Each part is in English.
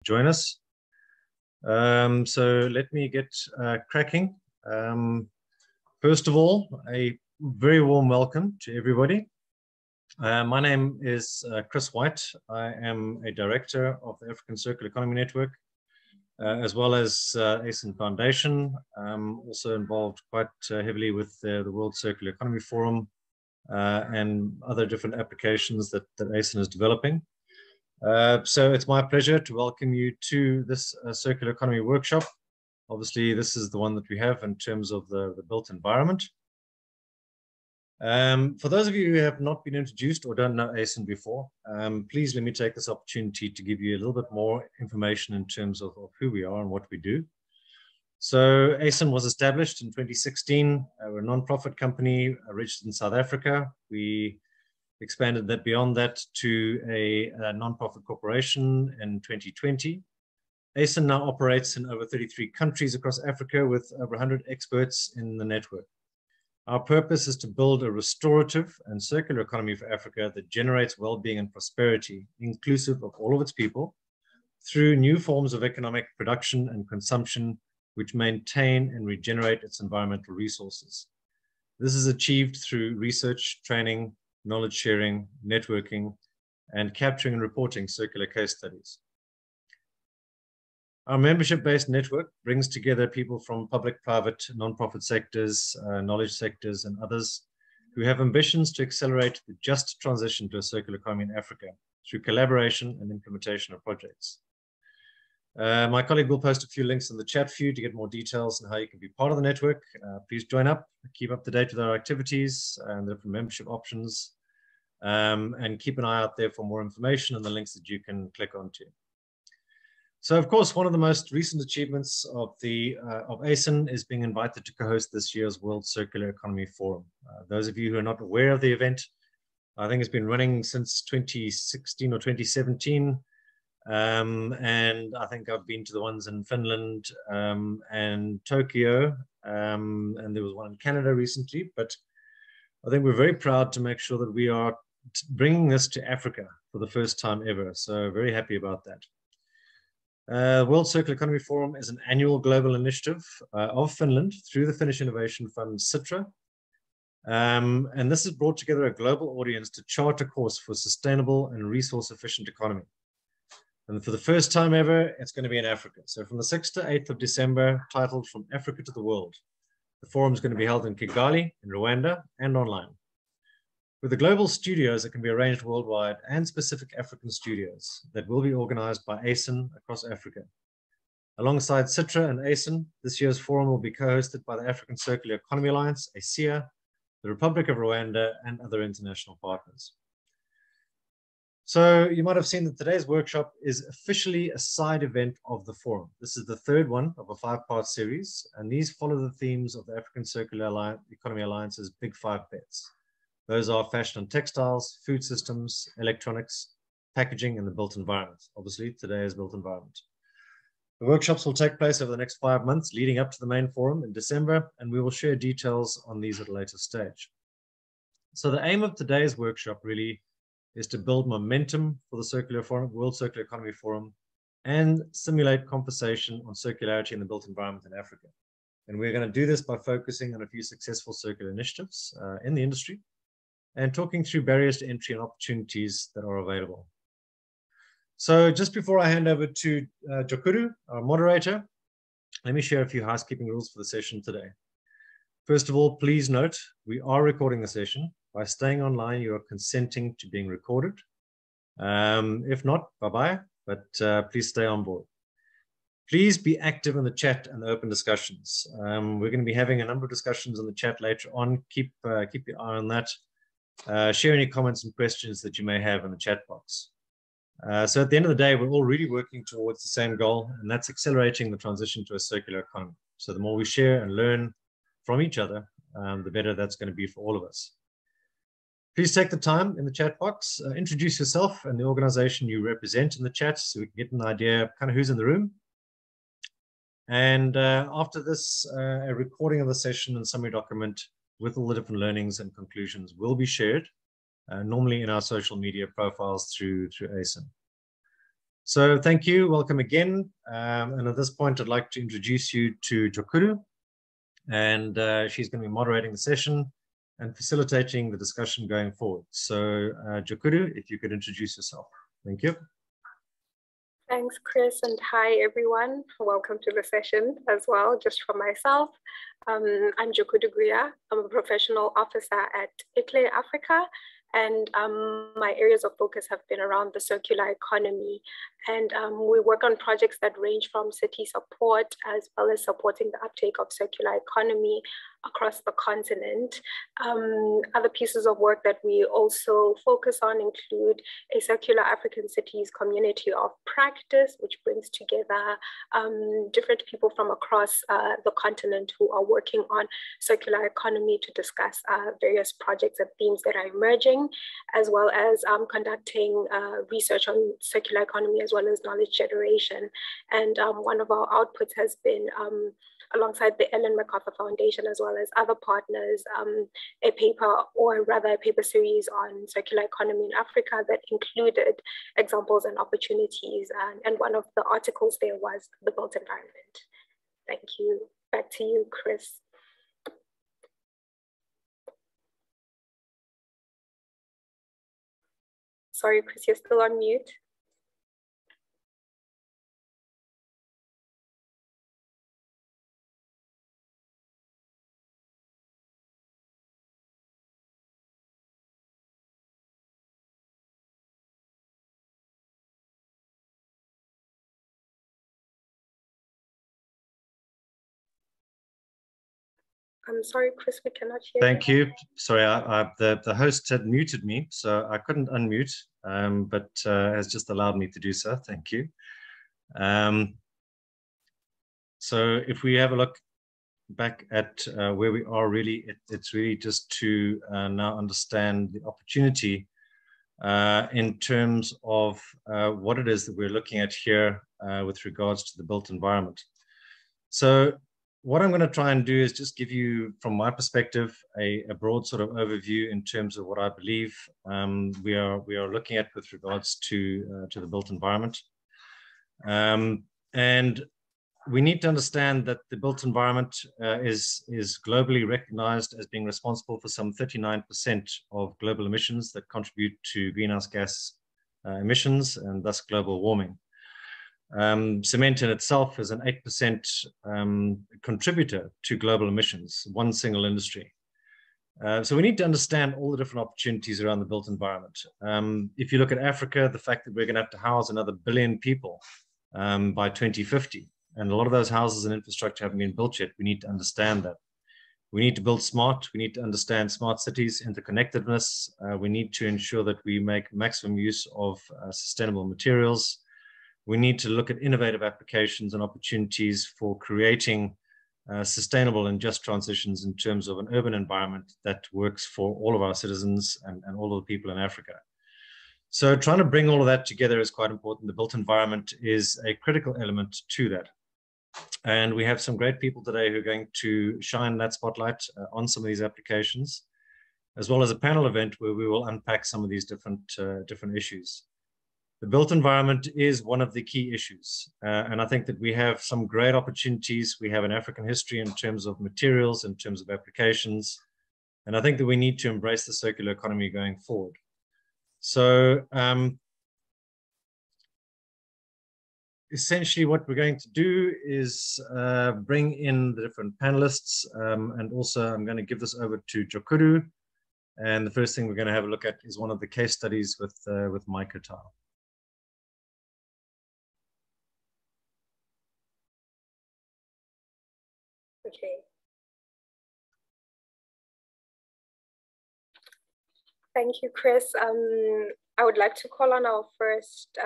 join us. So let me get cracking. First of all, a very warm welcome to everybody. My name is Chris White. I am a director of the African Circular Economy Network, as well as ACEAN Foundation. I'm also involved quite heavily with the World Circular Economy Forum and other different applications that ACEAN is developing. So it's my pleasure to welcome you to this Circular Economy workshop. Obviously, this is the one that we have in terms of the built environment. For those of you who have not been introduced or don't know ACEAN before, please let me take this opportunity to give you a little bit more information in terms of who we are and what we do. So ACEAN was established in 2016. We're a non-profit company registered in South Africa. We expanded that beyond that to a non-profit corporation in 2020. ACEAN now operates in over 33 countries across Africa with over 100 experts in the network. Our purpose is to build a restorative and circular economy for Africa that generates well-being and prosperity, inclusive of all of its people, through new forms of economic production and consumption, which maintain and regenerate its environmental resources. This is achieved through research, training, knowledge sharing, networking, and capturing and reporting circular case studies. Our membership-based network brings together people from public, private, non-profit sectors, knowledge sectors, and others who have ambitions to accelerate the just transition to a circular economy in Africa through collaboration and implementation of projects. My colleague will post a few links in the chat for you to get more details on how you can be part of the network. Please join up, keep up to date with our activities and the different membership options, and keep an eye out there for more information and the links that you can click onto. So, of course, one of the most recent achievements of ACEAN is being invited to co-host this year's World Circular Economy Forum. Those of you who are not aware of the event, I think it's been running since 2016 or 2017. And I think I've been to the ones in Finland and Tokyo, and there was one in Canada recently. But I think we're very proud to make sure that we are bringing this to Africa for the first time ever. So very happy about that. World Circular Economy Forum is an annual global initiative of Finland through the Finnish Innovation Fund, CITRA. And this has brought together a global audience to chart a course for sustainable and resource-efficient economy. And for the first time ever, it's going to be in Africa. So from the 6th to 8th of December, titled From Africa to the World. The forum is going to be held in Kigali, in Rwanda, and online. With the global studios that can be arranged worldwide and specific African studios that will be organized by ACEAN across Africa. Alongside CITRA and ACEAN, this year's forum will be co-hosted by the African Circular Economy Alliance, ACEA, the Republic of Rwanda, and other international partners. So you might have seen that today's workshop is officially a side event of the forum. This is the third one of a 5-part series, and these follow the themes of the African Circular Economy Alliance's Big 5 bets. Those are fashion and textiles, food systems, electronics, packaging, and the built environment. Obviously, today is built environment. The workshops will take place over the next 5 months, leading up to the main forum in December, and we will share details on these at a later stage. So the aim of today's workshop really is to build momentum for the World Circular Economy Forum and simulate conversation on circularity in the built environment in Africa. And we're going to do this by focusing on a few successful circular initiatives in the industry and talking through barriers to entry and opportunities that are available. So just before I hand over to Jokuru, our moderator, let me share a few housekeeping rules for the session today. First of all, please note, we are recording the session. By staying online, you are consenting to being recorded. If not, bye-bye, but please stay on board. Please be active in the chat and the open discussions. We're going to be having a number of discussions in the chat later on. Keep your eye on that. Share any comments and questions that you may have in the chat box. So at the end of the day, we're all really working towards the same goal, and that's accelerating the transition to a circular economy. So the more we share and learn from each other, the better that's going to be for all of us. Please take the time in the chat box, introduce yourself and the organization you represent in the chat so we can get an idea of kind of who's in the room. And after this, a recording of the session and summary document with all the different learnings and conclusions will be shared, normally in our social media profiles through ACEAN. So thank you, welcome again. And at this point, I'd like to introduce you to Jokuru, and she's going to be moderating the session and facilitating the discussion going forward. So Jokuru, if you could introduce yourself. Thank you. Thanks, Chris, and hi, everyone. Welcome to the session as well, just for myself. I'm Jokuru Guya. I'm a professional officer at ACEAs Africa, and my areas of focus have been around the circular economy. And we work on projects that range from city support, as well as supporting the uptake of circular economy across the continent. Other pieces of work that we also focus on include a Circular African Cities community of practice, which brings together different people from across the continent who are working on circular economy to discuss various projects and themes that are emerging, as well as conducting research on circular economy as well as knowledge generation. And one of our outputs has been, alongside the Ellen MacArthur Foundation, as well as other partners, a paper, or rather a paper series on circular economy in Africa that included examples and opportunities. And one of the articles there was the built environment. Thank you. Back to you, Chris. Sorry, Chris, you're still on mute. I'm sorry, Chris, we cannot hear you. Thank you. Sorry, the host had muted me, so I couldn't unmute, but has just allowed me to do so. Thank you. So if we have a look back at where we are, really, it's really just to now understand the opportunity in terms of what it is that we're looking at here with regards to the built environment. So what I'm going to try and do is just give you, from my perspective, a broad sort of overview in terms of what I believe we are looking at with regards to the built environment. And we need to understand that the built environment is globally recognized as being responsible for some 39% of global emissions that contribute to greenhouse gas emissions and thus global warming. Cement in itself is an 8% contributor to global emissions, one single industry. So we need to understand all the different opportunities around the built environment. If you look at Africa, the fact that we're going to have to house another 1 billion people by 2050, and a lot of those houses and infrastructure haven't been built yet, we need to understand that. We need to build smart. We need to understand smart cities, interconnectedness. We need to ensure that we make maximum use of sustainable materials. We need to look at innovative applications and opportunities for creating sustainable and just transitions in terms of an urban environment that works for all of our citizens and all of the people in Africa. So trying to bring all of that together is quite important. The built environment is a critical element to that. And we have some great people today who are going to shine that spotlight on some of these applications, as well as a panel event where we will unpack some of these different issues. The built environment is one of the key issues. And I think that we have some great opportunities. We have an African history in terms of materials, in terms of applications. And I think that we need to embrace the circular economy going forward. So essentially what we're going to do is bring in the different panelists. And also I'm going to give this over to Jokuru. And the first thing we're going to have a look at is one of the case studies with MycoTile. Okay. Thank you, Chris. I would like to call on our first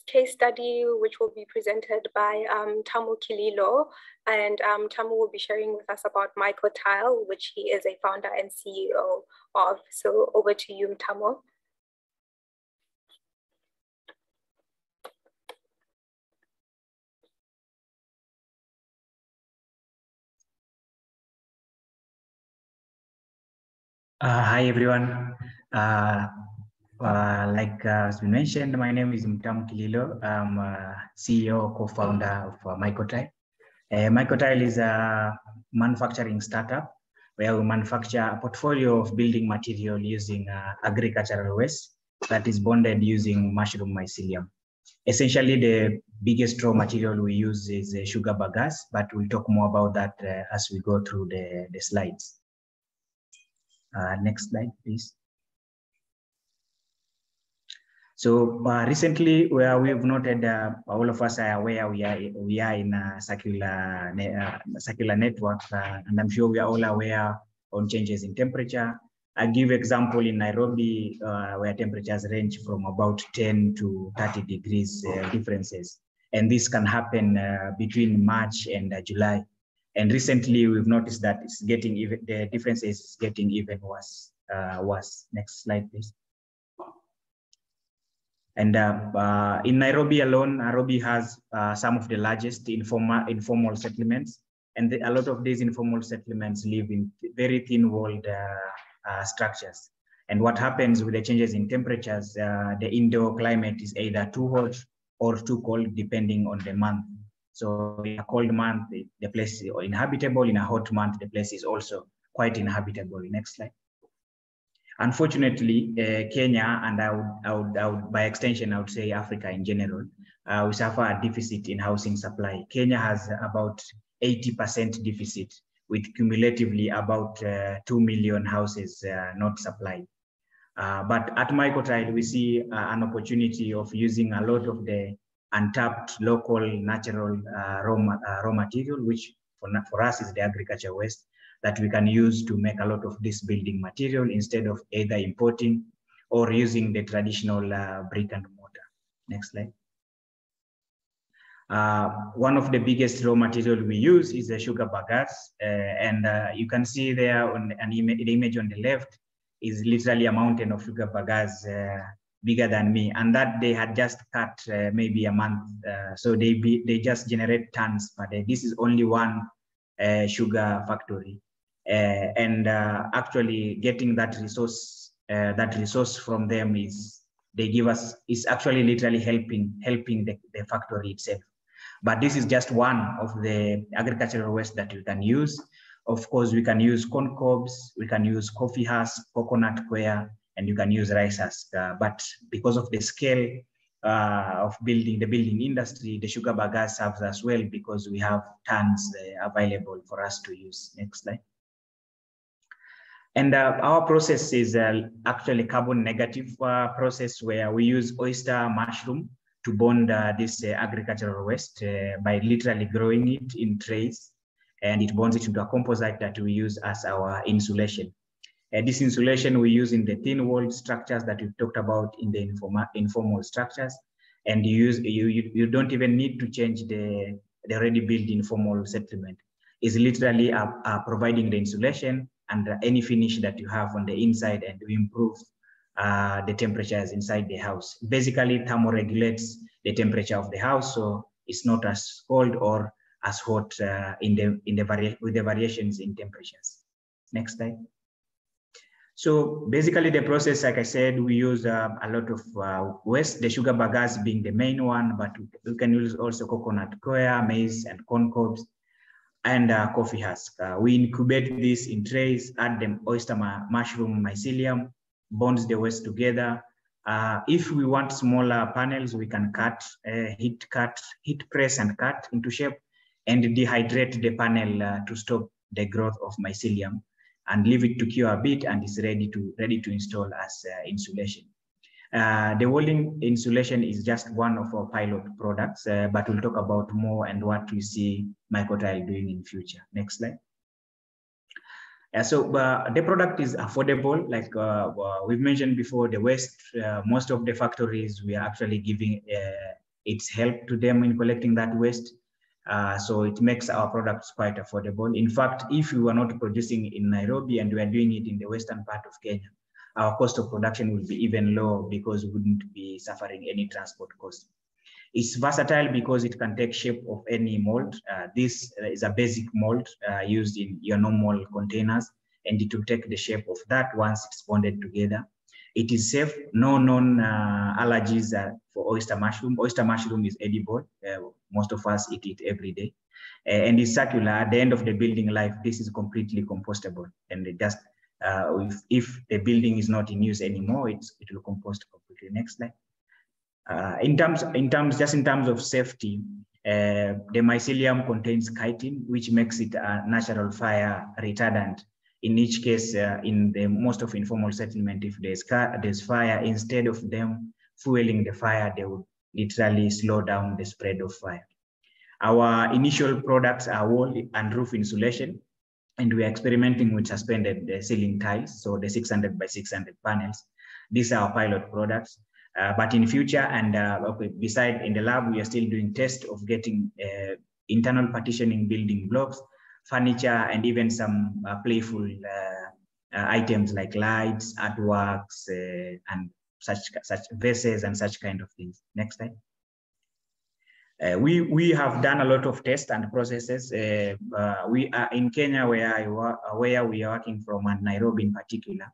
case study, which will be presented by Tamu Kililo. And Tamu will be sharing with us about MycoTile, which he is a founder and CEO of. So over to you, Tamu. Hi, everyone. As we mentioned, my name is Mtam Kililo. I'm CEO, co-founder of MycoTile. MycoTile is a manufacturing startup where we manufacture a portfolio of building material using agricultural waste that is bonded using mushroom mycelium. Essentially, the biggest raw material we use is sugar bagasse, but we'll talk more about that as we go through the slides. Next slide, please. So recently, where we've noted, all of us are aware we are in a circular network, and I'm sure we are all aware on changes in temperature. I give example in Nairobi, where temperatures range from about 10 to 30 degrees differences, and this can happen between March and July. And recently, we've noticed that it's getting even, the difference is getting even worse. Next slide, please. And in Nairobi alone, Nairobi has some of the largest informal settlements, and a lot of these informal settlements live in very thin-walled structures. And what happens with the changes in temperatures, the indoor climate is either too hot or too cold, depending on the month. So in a cold month, the place is inhabitable. In a hot month, the place is also quite inhabitable. Next slide. Unfortunately, Kenya, and I would, by extension, I would say Africa in general, we suffer a deficit in housing supply. Kenya has about 80% deficit, with cumulatively about 2 million houses not supplied. But at MycoTile, we see an opportunity of using a lot of the untapped local natural raw material, which for us is the agriculture waste, that we can use to make a lot of this building material instead of either importing or using the traditional brick and mortar. Next slide. One of the biggest raw material we use is the sugar bagasse, and you can see there on the image on the left is literally a mountain of sugar bagasse bigger than me, and that they had just cut maybe a month, so they just generate tons per day. This is only one sugar factory. And actually getting that resource from them is actually literally helping the factory itself. But this is just one of the agricultural waste that we can use. Of course, we can use corn cobs, we can use coffee husk, coconut coir, and you can use rice husk. But because of the scale of the building industry, the sugar bagasse serves as well because we have tons available for us to use. Next slide. And our process is actually carbon negative process where we use oyster mushroom to bond this agricultural waste by literally growing it in trays, and it bonds it into a composite that we use as our insulation. This insulation we use in the thin-walled structures that we've talked about in the informal structures, and you don't even need to change the already built informal settlement. It's literally providing the insulation and any finish that you have on the inside, and we improve the temperatures inside the house. Basically, thermoregulates the temperature of the house, so it's not as cold or as hot with the variations in temperatures. Next slide. So basically, the process, like I said, we use a lot of waste, the sugar bagasse being the main one, but we can use also coconut coir, maize, and corn cobs, and coffee husk. We incubate this in trays, add them oyster mushroom mycelium, bonds the waste together. If we want smaller panels, we can heat press and cut into shape, and dehydrate the panel to stop the growth of mycelium, and leave it to cure a bit, and it's ready to install as insulation. The walling insulation is just one of our pilot products, but we'll talk about more and what we see MycoTile doing in future. Next slide. So the product is affordable. Like we've mentioned before, the waste, most of the factories, we are actually giving its help to them in collecting that waste. So it makes our products quite affordable. In fact, if we were not producing in Nairobi and we are doing it in the western part of Kenya, our cost of production will be even low because we wouldn't be suffering any transport cost. It's versatile because it can take shape of any mold. This is a basic mold used in your normal containers, and it will take the shape of that once it's bonded together. It is safe, no known allergies for oyster mushroom. Oyster mushroom is edible. Most of us eat it every day. And it's circular. At the end of the building life, this is completely compostable. And it just, if the building is not in use anymore, it will compost completely. Next slide. In terms of safety, the mycelium contains chitin, which makes it a natural fire retardant. In each case, in the most of informal settlement, if there's fire, instead of them fueling the fire, they would literally slow down the spread of fire. Our initial products are wall and roof insulation, and we are experimenting with suspended ceiling tiles, so the 600 by 600 panels. These are our pilot products. But in future, and beside in the lab, we are still doing tests of getting internal partitioning building blocks, furniture, and even some playful items like lights, artworks, and such vases and such kind of things. Next slide. We have done a lot of tests and processes. We are in Kenya, where we are working from, and Nairobi in particular.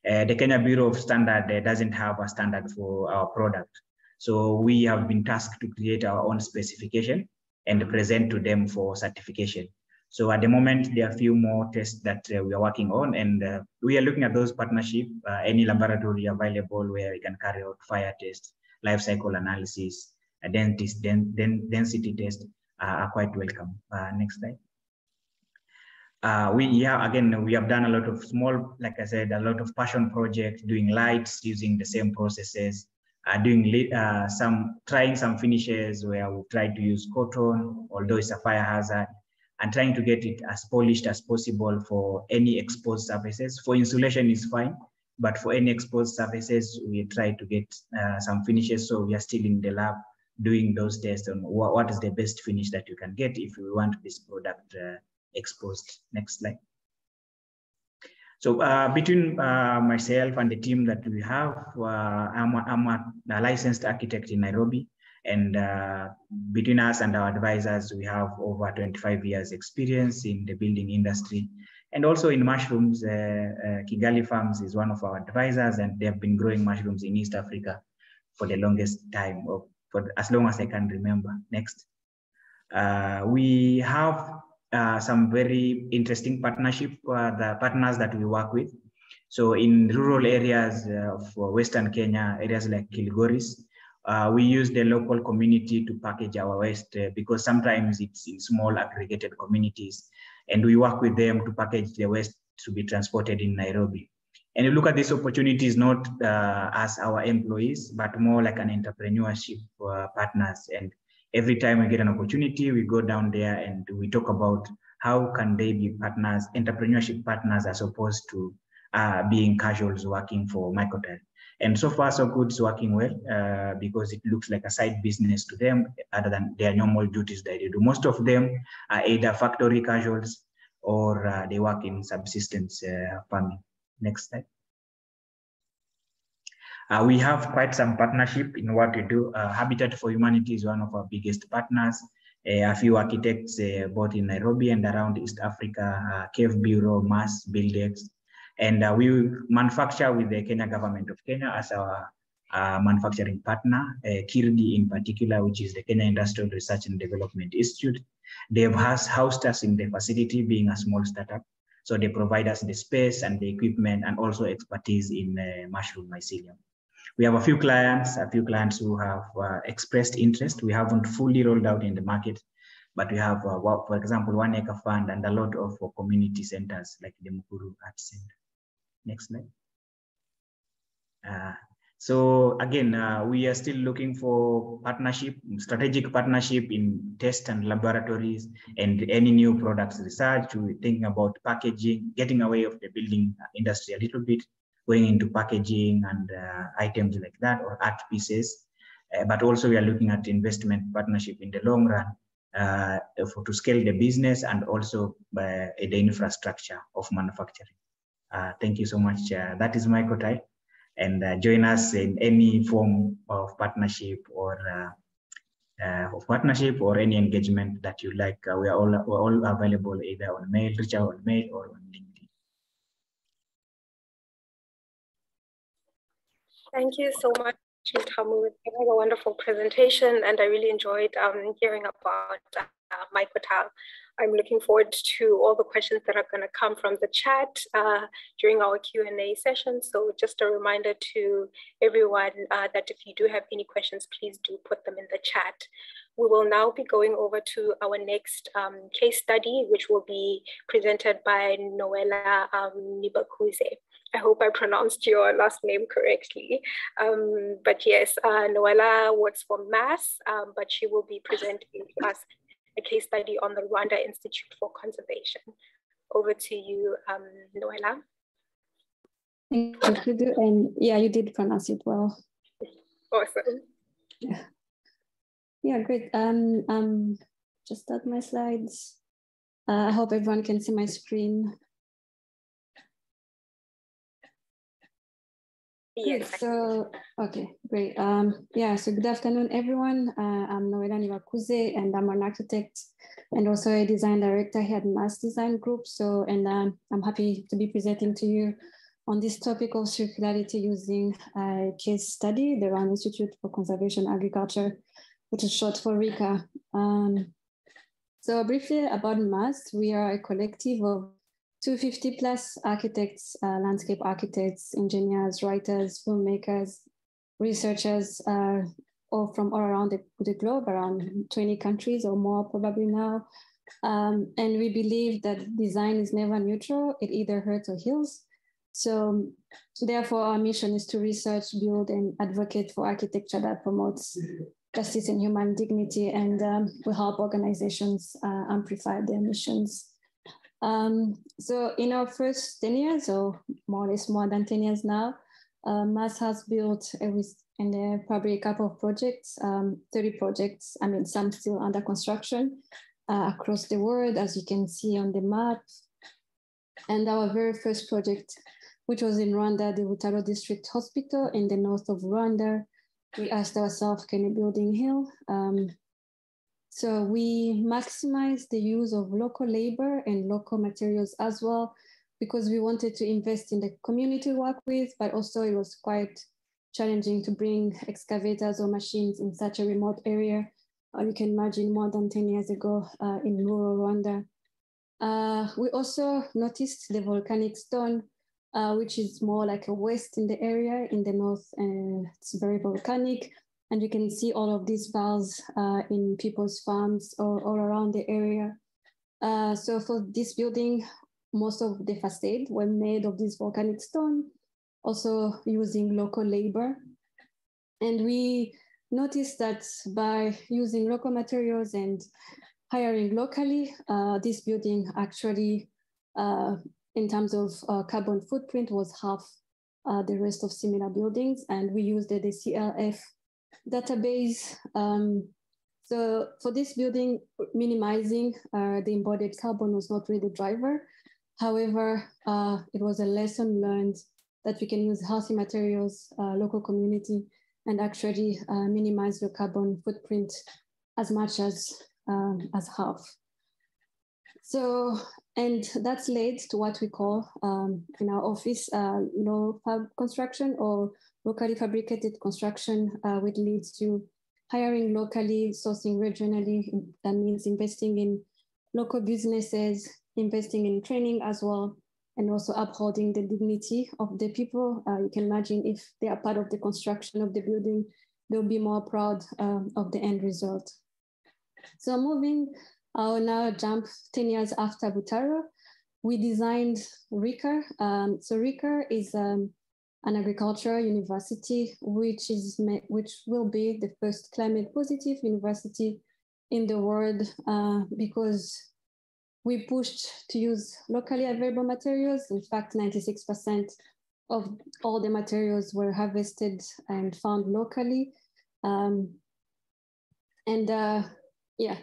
The Kenya Bureau of Standard doesn't have a standard for our product. So we have been tasked to create our own specification and present to them for certification. So at the moment, there are a few more tests that we are working on, and we are looking at those partnerships, any laboratory available where we can carry out fire tests, life cycle analysis, density test are quite welcome. Next slide. We have done a lot of small, like I said, a lot of passion projects, doing lights using the same processes, trying some finishes where we try to use cotton, although it's a fire hazard, and trying to get it as polished as possible for any exposed surfaces. For insulation is fine, but for any exposed surfaces, we try to get some finishes. So we are still in the lab doing those tests on what is the best finish that you can get if you want this product exposed. Next slide. So between myself and the team that we have, I'm a licensed architect in Nairobi, and between us and our advisors, we have over 25 years experience in the building industry. And also in mushrooms, Kigali Farms is one of our advisors, and they have been growing mushrooms in East Africa for the longest time, or for as long as I can remember. Next. We have some very interesting partnership, the partners that we work with. So in rural areas of Western Kenya, areas like Kilgoris, we use the local community to package our waste because sometimes it's in small aggregated communities, and we work with them to package the waste to be transported in Nairobi. And you look at these opportunities not as our employees, but more like an entrepreneurship partners. And every time we get an opportunity, we go down there and we talk about how can they be partners, entrepreneurship partners, as opposed to being casuals working for MycoTile. And so far, so good, it's working well because it looks like a side business to them other than their normal duties that they do. Most of them are either factory casuals or they work in subsistence farming. Next slide. We have quite some partnership in what we do. Habitat for Humanity is one of our biggest partners. A few architects both in Nairobi and around East Africa, Cave Bureau, Mass, Buildex. And we manufacture with the Kenya government of Kenya as our manufacturing partner, KIRDI in particular, which is the Kenya Industrial Research and Development Institute. They have housed us in the facility, being a small startup. So they provide us the space and the equipment and also expertise in mushroom mycelium. We have a few clients who have expressed interest. We haven't fully rolled out in the market, but we have, for example, 1 Acre Fund and a lot of community centers like the Mukuru Arts Center. Next slide. So again, we are still looking for partnership, strategic partnership in test and laboratories and any new products research. We're thinking about packaging, getting away of the building industry a little bit, going into packaging and items like that, or art pieces. But also we are looking at investment partnership in the long run to scale the business and also the infrastructure of manufacturing. Thank you so much. That is MycoTile. And join us in any form of partnership or any engagement that you like. We're all available either on mail, reach out on mail, or on LinkedIn. Thank you so much, Mtamu. That was a wonderful presentation, and I really enjoyed hearing about MycoTile. I'm looking forward to all the questions that are going to come from the chat during our Q&A session. So just a reminder to everyone that if you do have any questions, please do put them in the chat. We will now be going over to our next case study, which will be presented by Noella Nibakuze. I hope I pronounced your last name correctly. But yes, Noella works for MAS, but she will be presenting to us a case study on the Rwanda Institute for Conservation. Over to you, Noella. Thank you, and yeah, you did pronounce it well. Awesome. Yeah, great. Just start my slides. I hope everyone can see my screen. Yes. Great. So, okay, great. Yeah, so good afternoon, everyone. I'm Noella Nibakuze, and I'm an architect and also a design director here at MAS Design Group. So, and I'm happy to be presenting to you on this topic of circularity using a case study, the Rwanda Institute for Conservation Agriculture, which is short for RICA. So briefly about MAS, we are a collective of 250 plus architects, landscape architects, engineers, writers, filmmakers, researchers, all from all around the globe, around 20 countries or more probably now. And we believe that design is never neutral, it either hurts or heals. So therefore our mission is to research, build and advocate for architecture that promotes justice and human dignity, and will help organizations amplify their missions. So in our first 10 years, or more or less more than 10 years now, MAS has built probably a couple of projects, 30 projects, I mean, some still under construction across the world, as you can see on the map. And our very first project, which was in Rwanda, the Butaro District Hospital in the north of Rwanda, we asked ourselves, can we build in hill? So we maximize the use of local labor and local materials as well, because we wanted to invest in the community we work with, but also it was quite challenging to bring excavators or machines in such a remote area. You can imagine more than 10 years ago in rural Rwanda. We also noticed the volcanic stone, which is more like a waste in the area in the north, and it's very volcanic. And you can see all of these piles in people's farms or all around the area. So for this building, most of the facade were made of this volcanic stone, also using local labor. And we noticed that by using local materials and hiring locally, this building actually, in terms of carbon footprint, was half the rest of similar buildings. And we used the CLF database. So for this building, minimizing the embodied carbon was not really the driver. However, it was a lesson learned that we can use healthy materials, local community, and actually minimize your carbon footprint as much as half. So, and that's led to what we call in our office, low fab construction or locally fabricated construction, which leads to hiring locally, sourcing regionally. That means investing in local businesses, investing in training as well, and also upholding the dignity of the people. You can imagine if they are part of the construction of the building, they'll be more proud of the end result. So moving, I'll now jump 10 years after Butaro. We designed RICA. So RICA is an agricultural university, which will be the first climate positive university in the world, because we pushed to use locally available materials. In fact, 96% of all the materials were harvested and found locally. Yeah,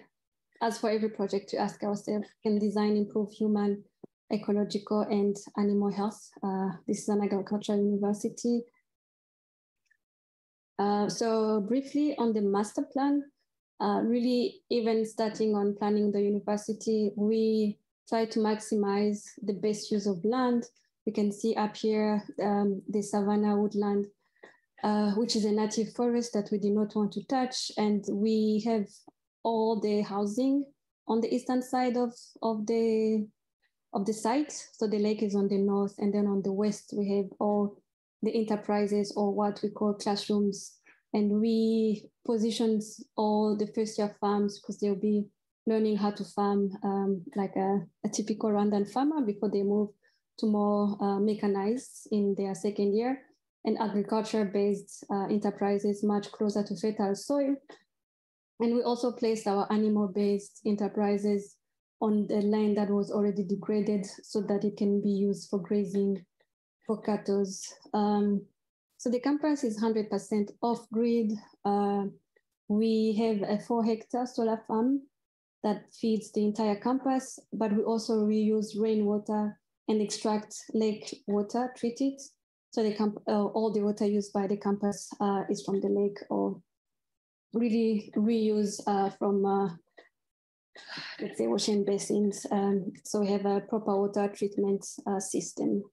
as for every project, to ask ourselves, can design improve human, ecological, and animal health? This is an agricultural university. So briefly on the master plan, really even starting on planning the university, we try to maximize the best use of land. You can see up here the savanna woodland which is a native forest that we did not want to touch. And we have all the housing on the eastern side of the site. So the lake is on the north, and then on the west, we have all the enterprises, or what we call classrooms. And we positioned all the first-year farms because they'll be learning how to farm like a typical Rwandan farmer before they move to more mechanized in their second year, and agriculture-based enterprises much closer to fertile soil. And we also placed our animal-based enterprises on the land that was already degraded so that it can be used for grazing for cattle. So the campus is 100% off-grid. We have a 4-hectare solar farm that feeds the entire campus, but we also reuse rainwater and extract lake water, treat it. So all the water used by the campus is from the lake, or really reuse from, let's say, ocean basins. So we have a proper water treatment system.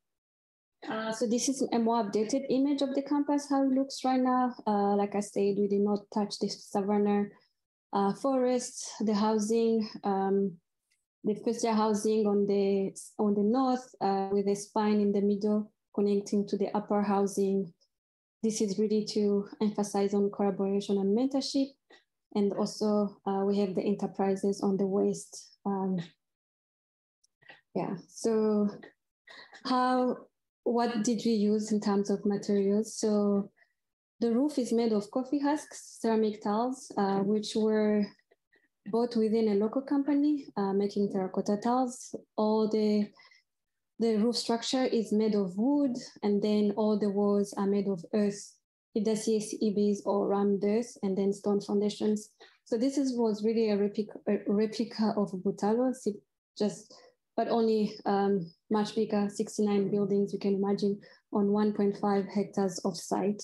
So this is a more updated image of the campus, how it looks right now. Like I said, we did not touch the savanna forest, the housing, the first-year housing on the north with a spine in the middle connecting to the upper housing. This is really to emphasize on collaboration and mentorship. And also we have the enterprises on the west. So what did we use in terms of materials? So the roof is made of coffee husks, ceramic tiles, which were bought within a local company making terracotta tiles. All the roof structure is made of wood, and then all the walls are made of earth, either ACEAs or rammed earth, and then stone foundations. So this was really a replica of Butalo, but only much bigger, 69 buildings, you can imagine, on 1.5 hectares of site.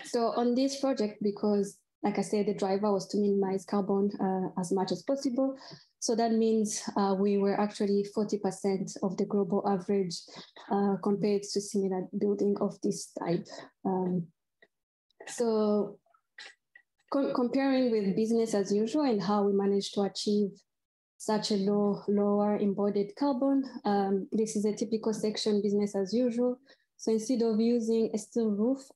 So on this project, because like I said, the driver was to minimize carbon as much as possible. So that means we were actually 40% of the global average compared to similar building of this type. So comparing with business as usual and how we managed to achieve such a lower embodied carbon, this is a typical section business as usual. So instead of using a steel roof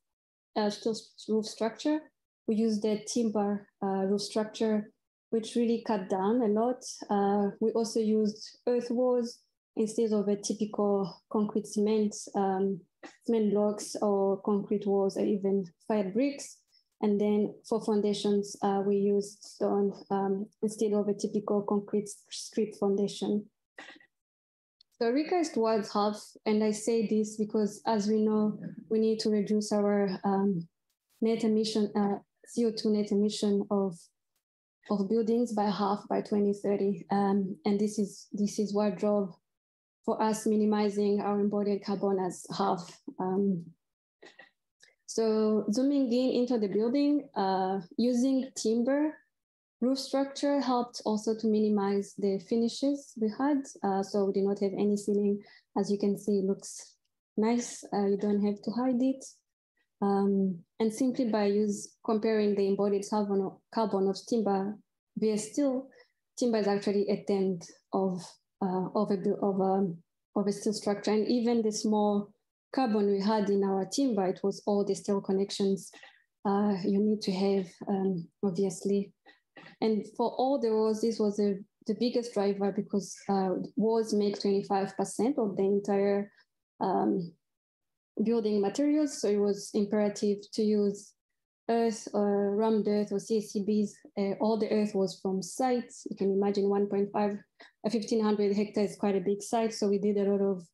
structure, we used a timber roof structure, which really cut down a lot. We also used earth walls instead of a typical concrete cement blocks or concrete walls, or even fired bricks. And then for foundations, we used stone instead of a typical concrete strip foundation. So recast towards half, and I say this because, as we know, we need to reduce our net emission, CO2 net emission of buildings by half by 2030. And this is what drove for us minimizing our embodied carbon as half. So zooming into the building, using timber roof structure helped also to minimize the finishes we had. So we did not have any ceiling. As you can see, it looks nice. You don't have to hide it. And simply by comparing the embodied carbon of timber via steel, timber is actually a tenth of a steel structure. And even the small carbon we had in our timber, it was all the steel connections you need to have, obviously. And for all the walls, this was the biggest driver, because walls make 25% of the entire building materials. So it was imperative to use earth or rammed earth or CSCBs. All the earth was from sites. You can imagine 1,500 hectares is quite a big site. So we did a lot of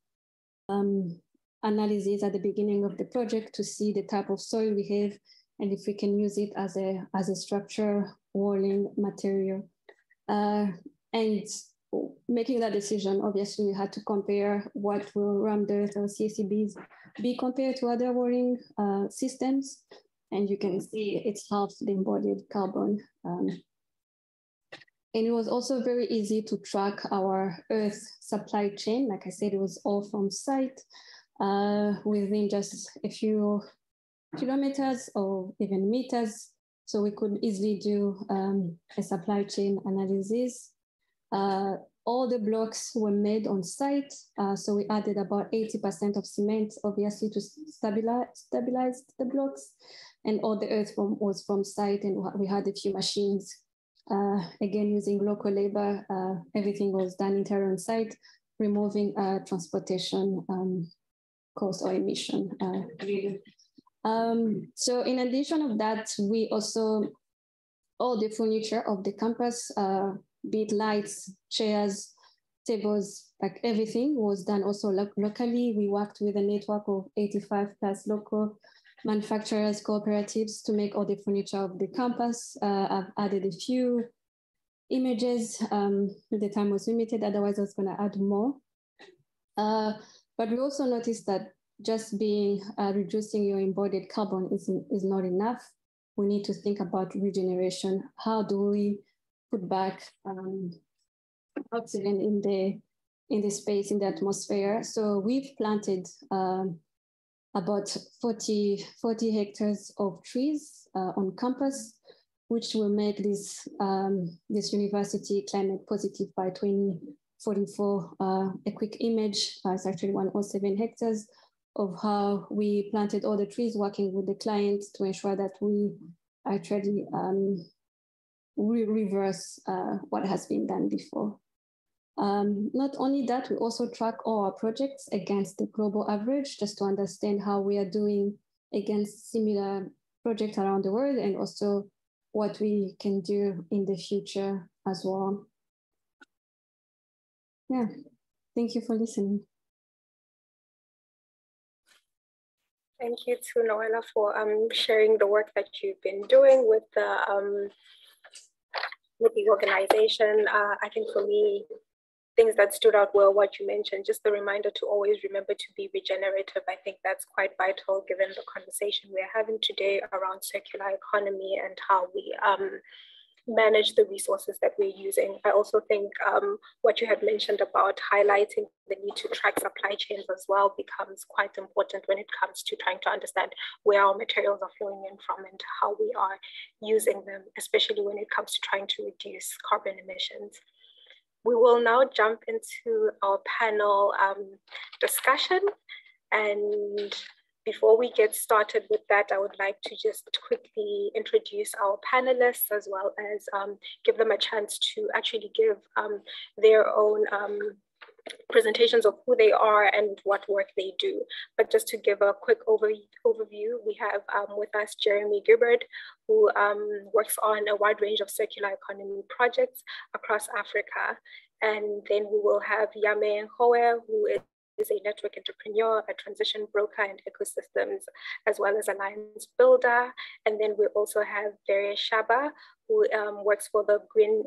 analysis at the beginning of the project to see the type of soil we have and if we can use it as a structure walling material. And making that decision, obviously, we had to compare what will rammed earth or CSCBs be compared to other walling systems. And you can see it's half the embodied carbon. And it was also very easy to track our earth supply chain. Like I said, it was all from site within just a few kilometers or even meters. So we could easily do a supply chain analysis. All the blocks were made on site. So we added about 80% of cement, obviously, to stabilize the blocks. And all the earth was from site, and we had a few machines. Again, using local labor, everything was done entirely on site, removing transportation cost or emission. So in addition of that, we also, all the furniture of the campus, be it lights, chairs, tables, like everything was done also locally. We worked with a network of 85 plus local manufacturers, cooperatives to make all the furniture of the campus. I've added a few images. The time was limited, otherwise I was gonna add more. But we also noticed that just being reducing your embodied carbon is not enough. We need to think about regeneration. How do we put back oxygen in the space, in the atmosphere? So we've planted about 40 hectares of trees on campus, which will make this university climate positive by 2044. A quick image, it's actually 107 hectares of how we planted all the trees, working with the clients to ensure that we actually reverse what has been done before. Not only that, we also track all our projects against the global average, just to understand how we are doing against similar projects around the world, and also what we can do in the future as well. Yeah, thank you for listening. Thank you to Noella for sharing the work that you've been doing with the organization. I think for me, things that stood out were what you mentioned, just the reminder to always remember to be regenerative. I think that's quite vital given the conversation we're having today around circular economy and how we manage the resources that we're using. I also think what you had mentioned about highlighting the need to track supply chains as well becomes quite important when it comes to trying to understand where our materials are flowing in from and how we are using them, especially when it comes to trying to reduce carbon emissions. We will now jump into our panel discussion. And before we get started with that, I would like to just quickly introduce our panelists, as well as give them a chance to actually give their own presentations of who they are and what work they do. But just to give a quick overview, we have with us Jeremy Gibbard, who works on a wide range of circular economy projects across Africa. And then we will have Yame Nkowe, who is a network entrepreneur, a transition broker, and ecosystems, as well as alliance builder. And then we also have Darius Shaba, who works for the Green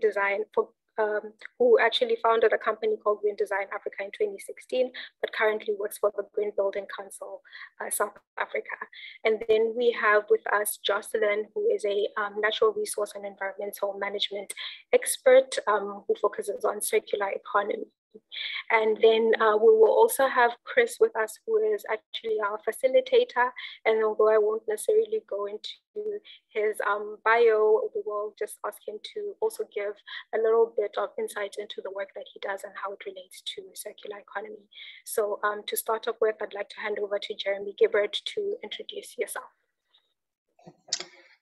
Design, who actually founded a company called Green Design Africa in 2016, but currently works for the Green Building Council, South Africa. And then we have with us Jocelyn, who is a natural resource and environmental management expert who focuses on circular economy. And then we will also have Chris with us, who is actually our facilitator. And although I won't necessarily go into his bio, we will just ask him to also give a little bit of insight into the work that he does and how it relates to circular economy. So to start off with, I'd like to hand over to Jeremy Gibbard to introduce yourself.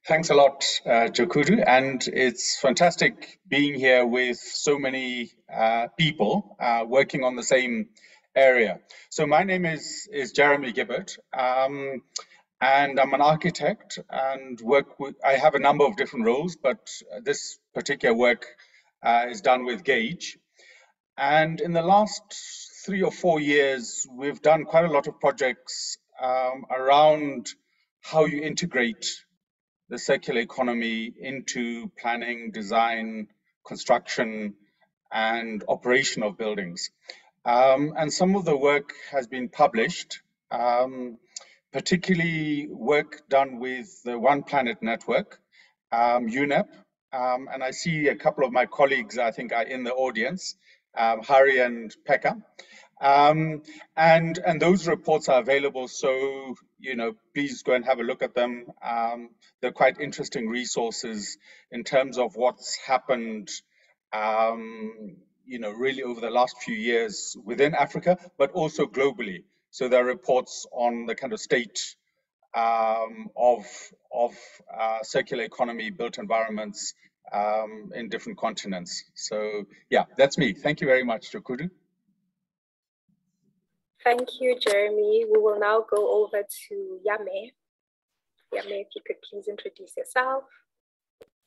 Thanks a lot, Jokudu, and it's fantastic being here with so many people working on the same area. So my name is Jeremy Gibbard, and I'm an architect and I have a number of different roles, but this particular work is done with Gauge. And in the last 3 or 4 years, we've done quite a lot of projects around how you integrate the circular economy into planning, design, construction, and operation of buildings. And some of the work has been published, particularly work done with the One Planet Network, UNEP, and I see a couple of my colleagues, I think, are in the audience, Hari and Pekka. And those reports are available, so please go and have a look at them. They're quite interesting resources in terms of what's happened really over the last few years within Africa, but also globally. So there are reports on the kind of state of circular economy, built environments in different continents. So yeah, that's me. Thank you very much, Jokudu. Thank you, Jeremy. We will now go over to Yame. Yame, if you could please introduce yourself.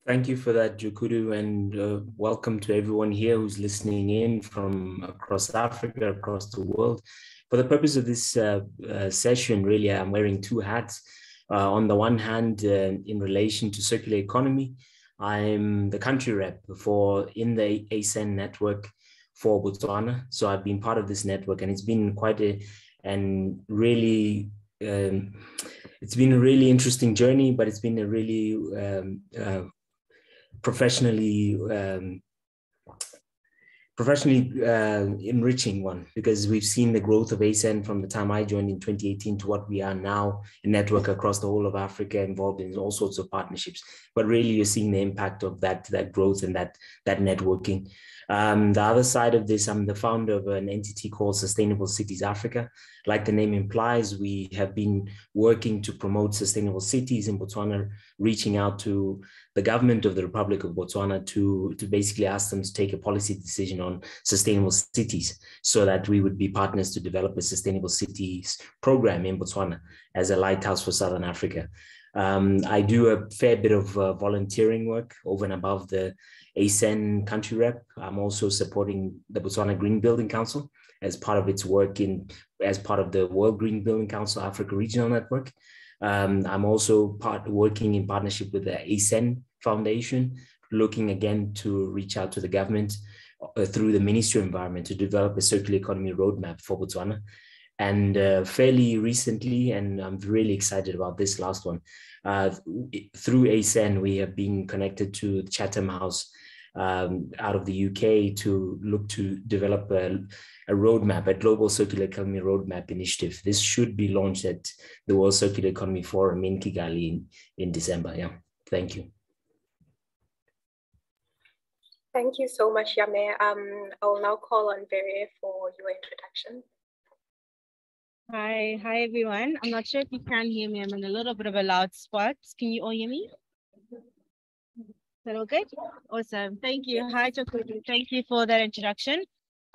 Thank you for that, Jokudu, and welcome to everyone here who's listening in from across Africa, across the world. For the purpose of this session, really, I'm wearing two hats. On the one hand, in relation to circular economy, I'm the country rep in the ACEAN network for Botswana. So I've been part of this network, and it's been quite it's been a really interesting journey, but it's been a really professionally enriching one, because we've seen the growth of ACEAN from the time I joined in 2018 to what we are now, a network across the whole of Africa, involved in all sorts of partnerships. But really, you're seeing the impact of that growth and that networking. The other side of this, I'm the founder of an entity called Sustainable Cities Africa. Like the name implies, we have been working to promote sustainable cities in Botswana, reaching out to the government of the Republic of Botswana to basically ask them to take a policy decision on sustainable cities, so that we would be partners to develop a sustainable cities program in Botswana as a lighthouse for Southern Africa. I do a fair bit of volunteering work over and above the ACEAN country rep. I'm also supporting the Botswana Green Building Council as part of its work as part of the World Green Building Council Africa Regional Network. I'm also working in partnership with the ACEAN Foundation, looking again to reach out to the government through the Ministry of Environment to develop a circular economy roadmap for Botswana. And fairly recently, and I'm really excited about this last one, through ACEAN, we have been connected to Chatham House out of the UK to look to develop a roadmap, a global circular economy roadmap initiative. This should be launched at the World Circular Economy Forum in Kigali in December. Yeah, thank you. Thank you so much, Yame. I will now call on Vere for your introduction. Hi everyone. I'm not sure if you can hear me. I'm in a little bit of a loud spot. Can you all hear me? Is that all good? Awesome. Thank you. Hi, Jokudu. Thank you for that introduction.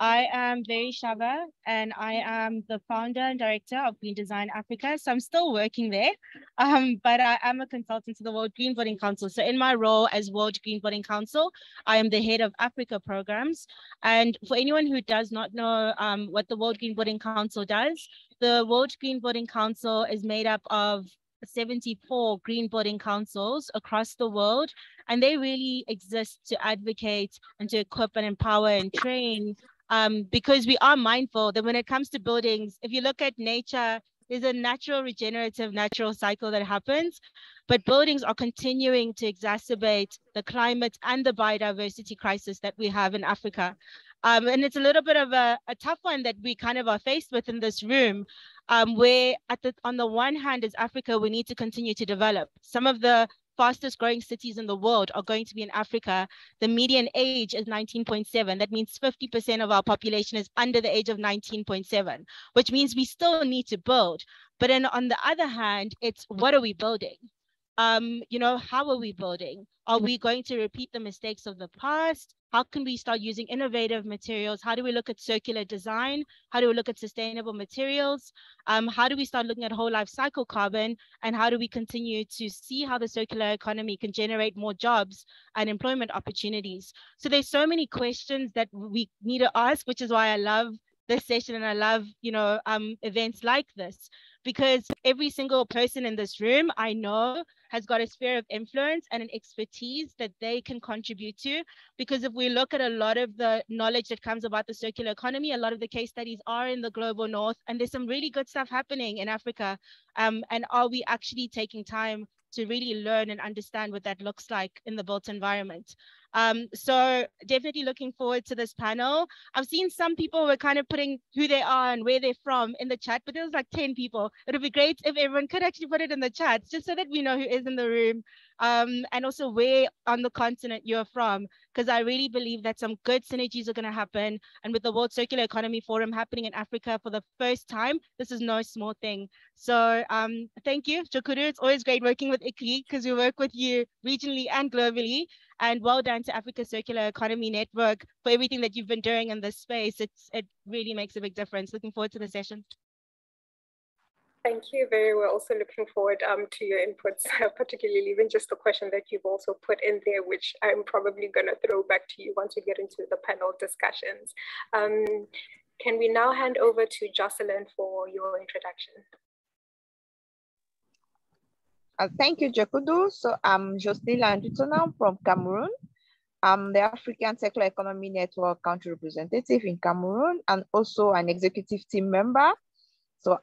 I am Vere Shava, and I am the founder and director of Green Design Africa. So I'm still working there, but I am a consultant to the World Green Building Council. So in my role as World Green Building Council, I am the head of Africa programs. And for anyone who does not know what the World Green Building Council does, the World Green Building Council is made up of 74 green building councils across the world, and they really exist to advocate and to equip and empower and train, because we are mindful that when it comes to buildings, if you look at nature, there's a natural regenerative natural cycle that happens, but buildings are continuing to exacerbate the climate and the biodiversity crisis that we have in Africa. And it's a little bit of a tough one that we kind of are faced with in this room, where on the one hand, as Africa, we need to continue to develop. Some of the fastest growing cities in the world are going to be in Africa. The median age is 19.7. That means 50% of our population is under the age of 19.7, which means we still need to build. But then on the other hand, it's what are we building? How are we building? Are we going to repeat the mistakes of the past? How can we start using innovative materials? How do we look at circular design? How do we look at sustainable materials? How do we start looking at whole life cycle carbon? And how do we continue to see how the circular economy can generate more jobs and employment opportunities? So there's so many questions that we need to ask, which is why I love this session and I love, events like this, because every single person in this room I know has got a sphere of influence and an expertise that they can contribute to. Because if we look at a lot of the knowledge that comes about the circular economy, a lot of the case studies are in the global north, and there's some really good stuff happening in Africa. And are we actually taking time to really learn and understand what that looks like in the built environment? So definitely looking forward to this panel. I've seen some people were kind of putting who they are and where they're from in the chat, but there was like 10 people. It would be great if everyone could actually put it in the chat, just so that we know who is in the room, and also where on the continent you're from, because I really believe that some good synergies are going to happen. And with the World Circular Economy Forum happening in Africa for the first time, this is no small thing. So thank you, Jokuru. It's always great working with ICLEI because we work with you regionally and globally. And well done to Africa Circular Economy Network for everything that you've been doing in this space. It really makes a big difference. Looking forward to the session. Thank you. We're also looking forward to your inputs, particularly even just the question that you've also put in there, which I'm probably going to throw back to you once we get into the panel discussions. Can we now hand over to Jocelyn for your introduction? Thank you, Jakudu. So I'm Jocelyn Landutona from Cameroon. I'm the African Circular Economy Network country representative in Cameroon and also an executive team member. So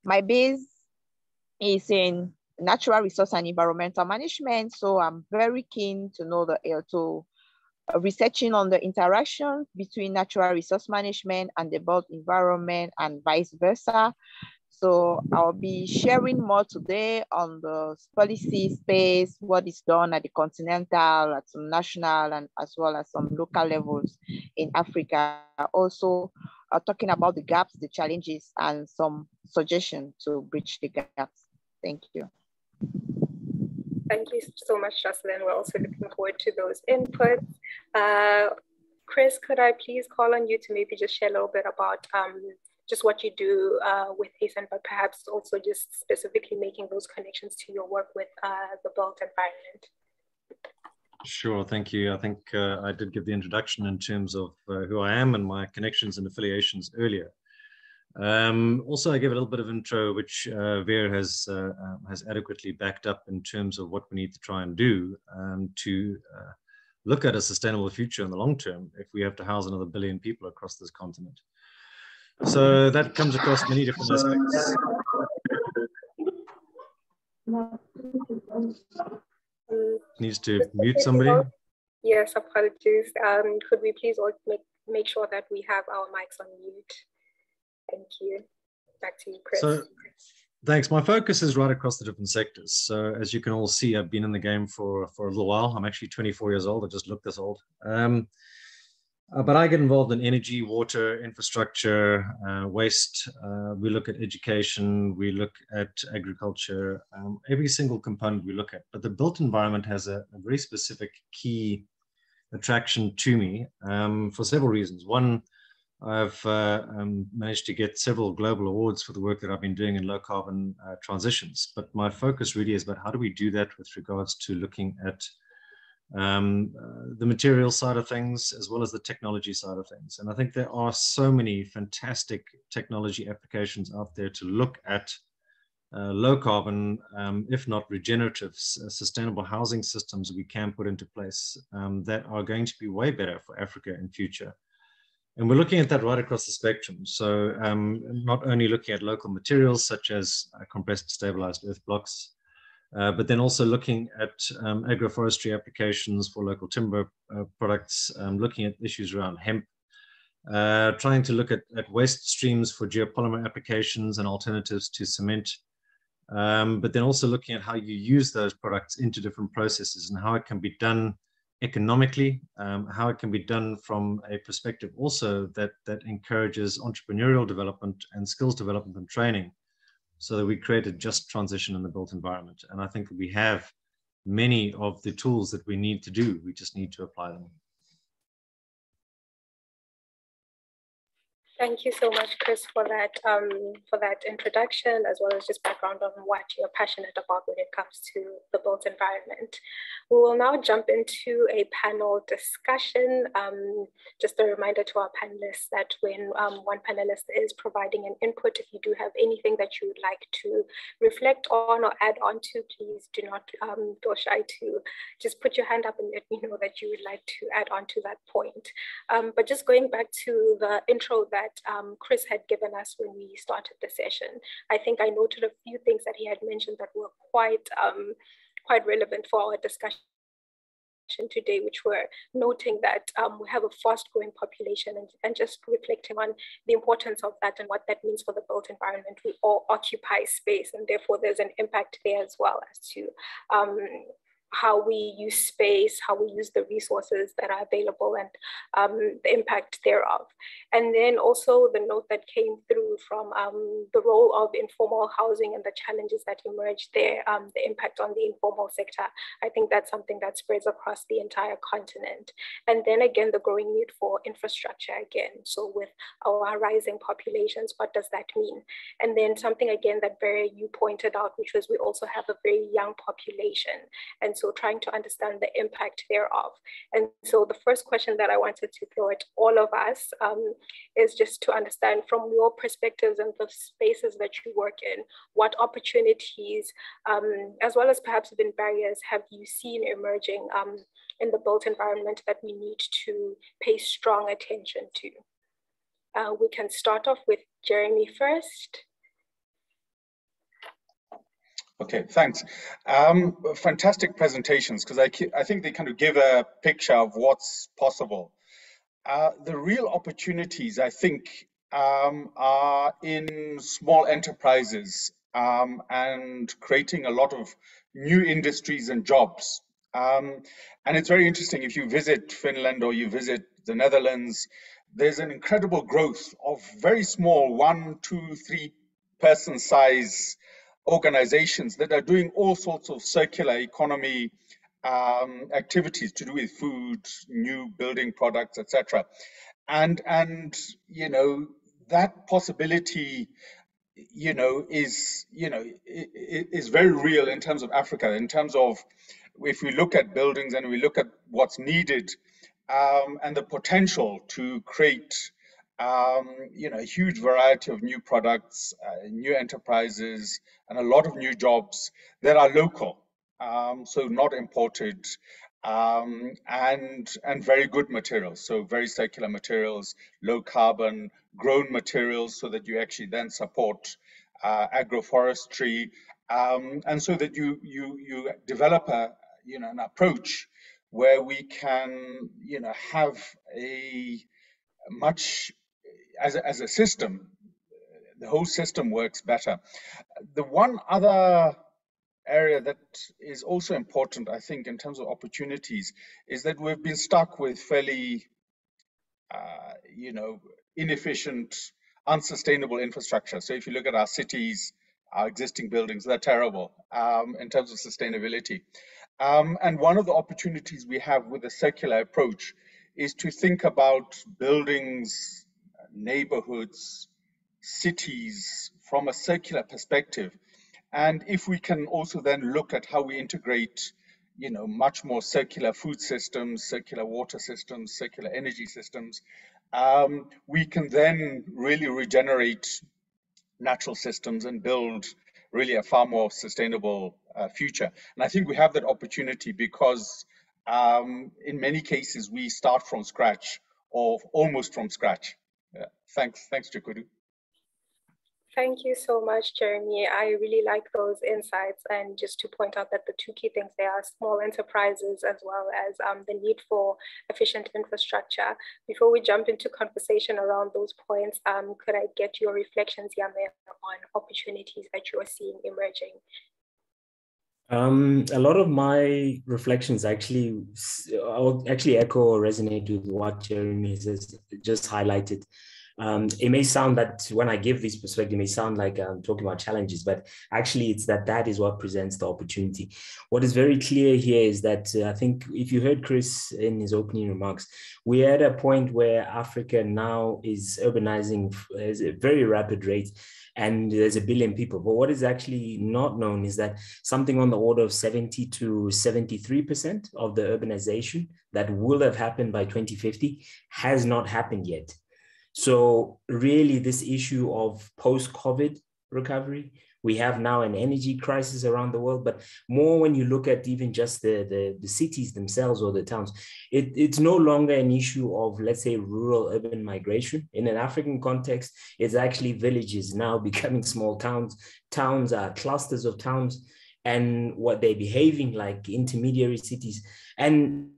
my base is in natural resource and environmental management. So I'm very keen to know researching on the interaction between natural resource management and the built environment and vice versa. So I'll be sharing more today on the policy space, what is done at the continental, at some national, and as well as some local levels in Africa. Also talking about the gaps, the challenges, and some suggestions to bridge the gaps. Thank you. Thank you so much, Jocelyn. We're also looking forward to those inputs. Chris, could I please call on you to maybe just share a little bit about just what you do with ACEAN, but perhaps also just specifically making those connections to your work with the built environment. Sure, thank you. I think I did give the introduction in terms of who I am and my connections and affiliations earlier. Also, I gave a little bit of intro, which Veer has adequately backed up in terms of what we need to try and do to look at a sustainable future in the long term if we have to house another 1 billion people across this continent. So that comes across many different aspects. Needs to mute somebody. Yes, apologies. Could we please all make sure that we have our mics on mute? Thank you. Back to you, Chris. So, thanks. My focus is right across the different sectors. So as you can all see, I've been in the game for a little while. I'm actually 24 years old. I just look this old. But I get involved in energy, water, infrastructure, waste. We look at education. We look at agriculture. Every single component we look at. But the built environment has a very specific key attraction to me for several reasons. One, I've managed to get several global awards for the work that I've been doing in low carbon transitions. But my focus really is about how do we do that with regards to looking at the material side of things as well as the technology side of things. And I think there are so many fantastic technology applications out there to look at low carbon, if not regenerative, sustainable housing systems we can put into place that are going to be way better for Africa in future. And we're looking at that right across the spectrum. So not only looking at local materials such as compressed stabilized earth blocks, but then also looking at agroforestry applications for local timber products, looking at issues around hemp, trying to look at waste streams for geopolymer applications and alternatives to cement, but then also looking at how you use those products into different processes and how it can be done economically, how it can be done from a perspective also that encourages entrepreneurial development and skills development and training, so that we create a just transition in the built environment. And I think that we have many of the tools that we need to do. We just need to apply them. Thank you so much, Chris, for that introduction, as well as just background on what you're passionate about when it comes to the built environment. We will now jump into a panel discussion. Just a reminder to our panelists that when one panelist is providing an input, if you do have anything that you would like to reflect on or add on to, please do not feel shy to just put your hand up and let me know that you would like to add on to that point. But just going back to the intro that Chris had given us when we started the session, I think I noted a few things that he had mentioned that were quite relevant for our discussion today, which were noting that we have a fast-growing population, and just reflecting on the importance of that and what that means for the built environment. We all occupy space, and therefore there's an impact there as well as to how we use space, how we use the resources that are available, and the impact thereof. And then also the note that came through from the role of informal housing and the challenges that emerged there, the impact on the informal sector. I think that's something that spreads across the entire continent. And then again, the growing need for infrastructure again. So with our rising populations, what does that mean? And then something again that you pointed out, which was we also have a very young population. And so trying to understand the impact thereof. And so the first question that I wanted to throw at all of us is just to understand from your perspectives and the spaces that you work in, what opportunities, as well as perhaps even barriers, have you seen emerging in the built environment that we need to pay strong attention to? We can start off with Jeremy first. Okay, thanks. Fantastic presentations, because I think they kind of give a picture of what's possible. The real opportunities, I think, are in small enterprises and creating a lot of new industries and jobs. And it's very interesting, if you visit Finland or you visit the Netherlands, there's an incredible growth of very small 1, 2, 3 person size organizations that are doing all sorts of circular economy activities to do with food, new building products, etc. And you know, that possibility, you know, is very real in terms of Africa, in terms of if we look at buildings and we look at what's needed and the potential to create you know, a huge variety of new products, new enterprises, and a lot of new jobs that are local, so not imported, and very good materials, so very circular materials, low carbon, grown materials, so that you actually then support agroforestry, and so that you develop an approach where we can have a much as a system, the whole system works better. The one other area that is also important, I think, in terms of opportunities, is that we've been stuck with fairly, inefficient, unsustainable infrastructure. So if you look at our cities, our existing buildings, they're terrible in terms of sustainability. And one of the opportunities we have with a circular approach is to think about buildings, neighborhoods, cities from a circular perspective. And if we can also then look at how we integrate, much more circular food systems, circular water systems, circular energy systems, we can then really regenerate natural systems and build really a far more sustainable future. And I think we have that opportunity because in many cases we start from scratch or almost from scratch. Thanks, Chikudu. Thank you so much, Jeremy. I really like those insights. And just to point out that the two key things there are small enterprises as well as the need for efficient infrastructure. Before we jump into conversation around those points, could I get your reflections, Yame, on opportunities that you are seeing emerging? A lot of my reflections actually, I'll actually echo or resonate with what Jeremy has just highlighted. It may sound that when I give this perspective, it may sound like I'm talking about challenges, but actually it's that is what presents the opportunity. What is very clear here is that I think if you heard Chris in his opening remarks, we're at a point where Africa now is urbanizing at a very rapid rate, and there's 1 billion people. But what is actually not known is that something on the order of 70 to 73% of the urbanization that will have happened by 2050 has not happened yet. So really this issue of post-COVID recovery, we have now an energy crisis around the world, but more when you look at even just the cities themselves or the towns, it's no longer an issue of, let's say, rural urban migration. In an African context, it's actually villages now becoming small towns. Towns are clusters of towns. and what they're behaving like intermediary cities. And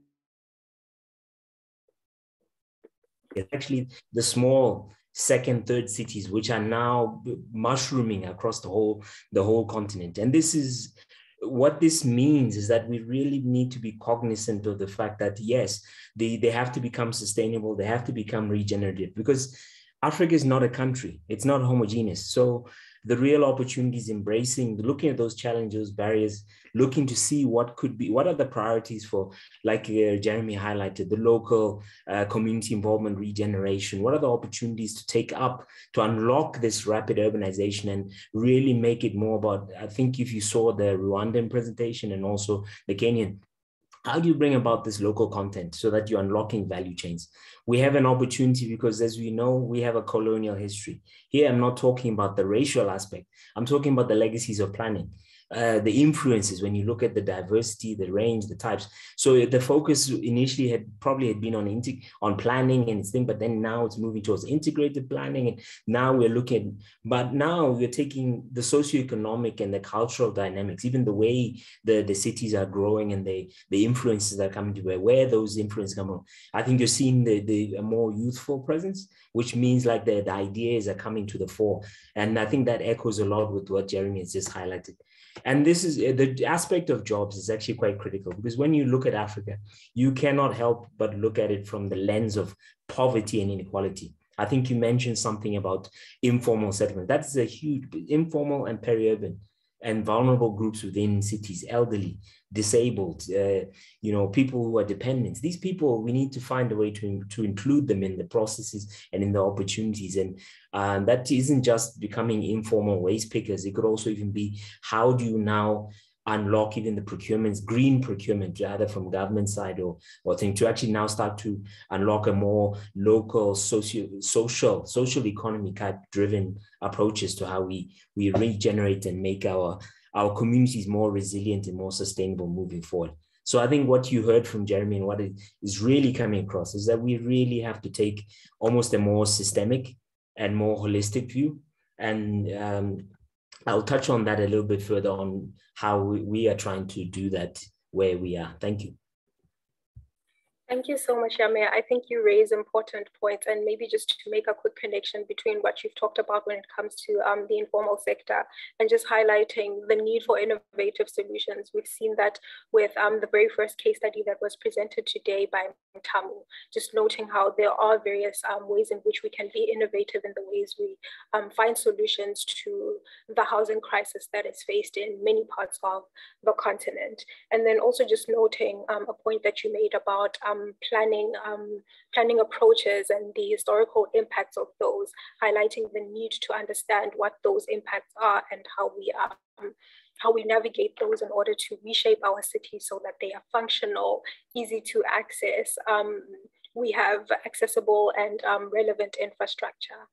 it's actually the small second, third cities, which are now mushrooming across the whole continent. And this is what this means, is that we really need to be cognizant of the fact that, yes, they have to become sustainable, they have to become regenerative, because Africa is not a country, it's not homogeneous. So the real opportunity is embracing, looking at those challenges, barriers, looking to see what are the priorities for, like Jeremy highlighted, the local community involvement, regeneration. What are the opportunities to take up to unlock this rapid urbanization and really make it more about, I think if you saw the Rwandan presentation and also the Kenyan, how do you bring about this local content so that you're unlocking value chains? We have an opportunity because, as we know, we have a colonial history. Here, I'm not talking about the racial aspect. I'm talking about the legacies of planning. The influences, when you look at the diversity, the range, the types. So the focus initially had been on planning and thing, but then now it's moving towards integrated planning. And now we're looking but now we're taking the socioeconomic and the cultural dynamics, even the way the cities are growing and the influences that are coming to bear, where those influences come from. I think you're seeing a more youthful presence, which means like the ideas are coming to the fore. And I think that echoes a lot with what Jeremy has just highlighted. And this is the aspect of jobs is actually quite critical, because when you look at Africa, you cannot help but look at it from the lens of poverty and inequality. I think you mentioned something about informal settlement. That's a huge informal and peri-urban and vulnerable groups within cities, elderly, disabled, people who are dependents. These people, we need to find a way to include them in the processes and in the opportunities. And that isn't just becoming informal waste pickers. It could also even be, how do you now unlock even the procurements, green procurement, either from government side or thing, to actually now start to unlock a more local social economy type driven approaches to how we regenerate and make our communities more resilient and more sustainable moving forward. So I think what you heard from Jeremy and what is really coming across is that we really have to take almost a more systemic and more holistic view. And I'll touch on that a little bit further on how we are trying to do that where we are. Thank you. Thank you so much, Yame. I think you raise important points, and maybe just to make a quick connection between what you've talked about when it comes to the informal sector and just highlighting the need for innovative solutions. We've seen that with the very first case study that was presented today by Tamu, just noting how there are various ways in which we can be innovative in the ways we find solutions to the housing crisis that is faced in many parts of the continent. And then also just noting a point that you made about planning approaches and the historical impacts of those, highlighting the need to understand what those impacts are and how we navigate those in order to reshape our cities so that they are functional, easy to access. We have accessible and relevant infrastructure.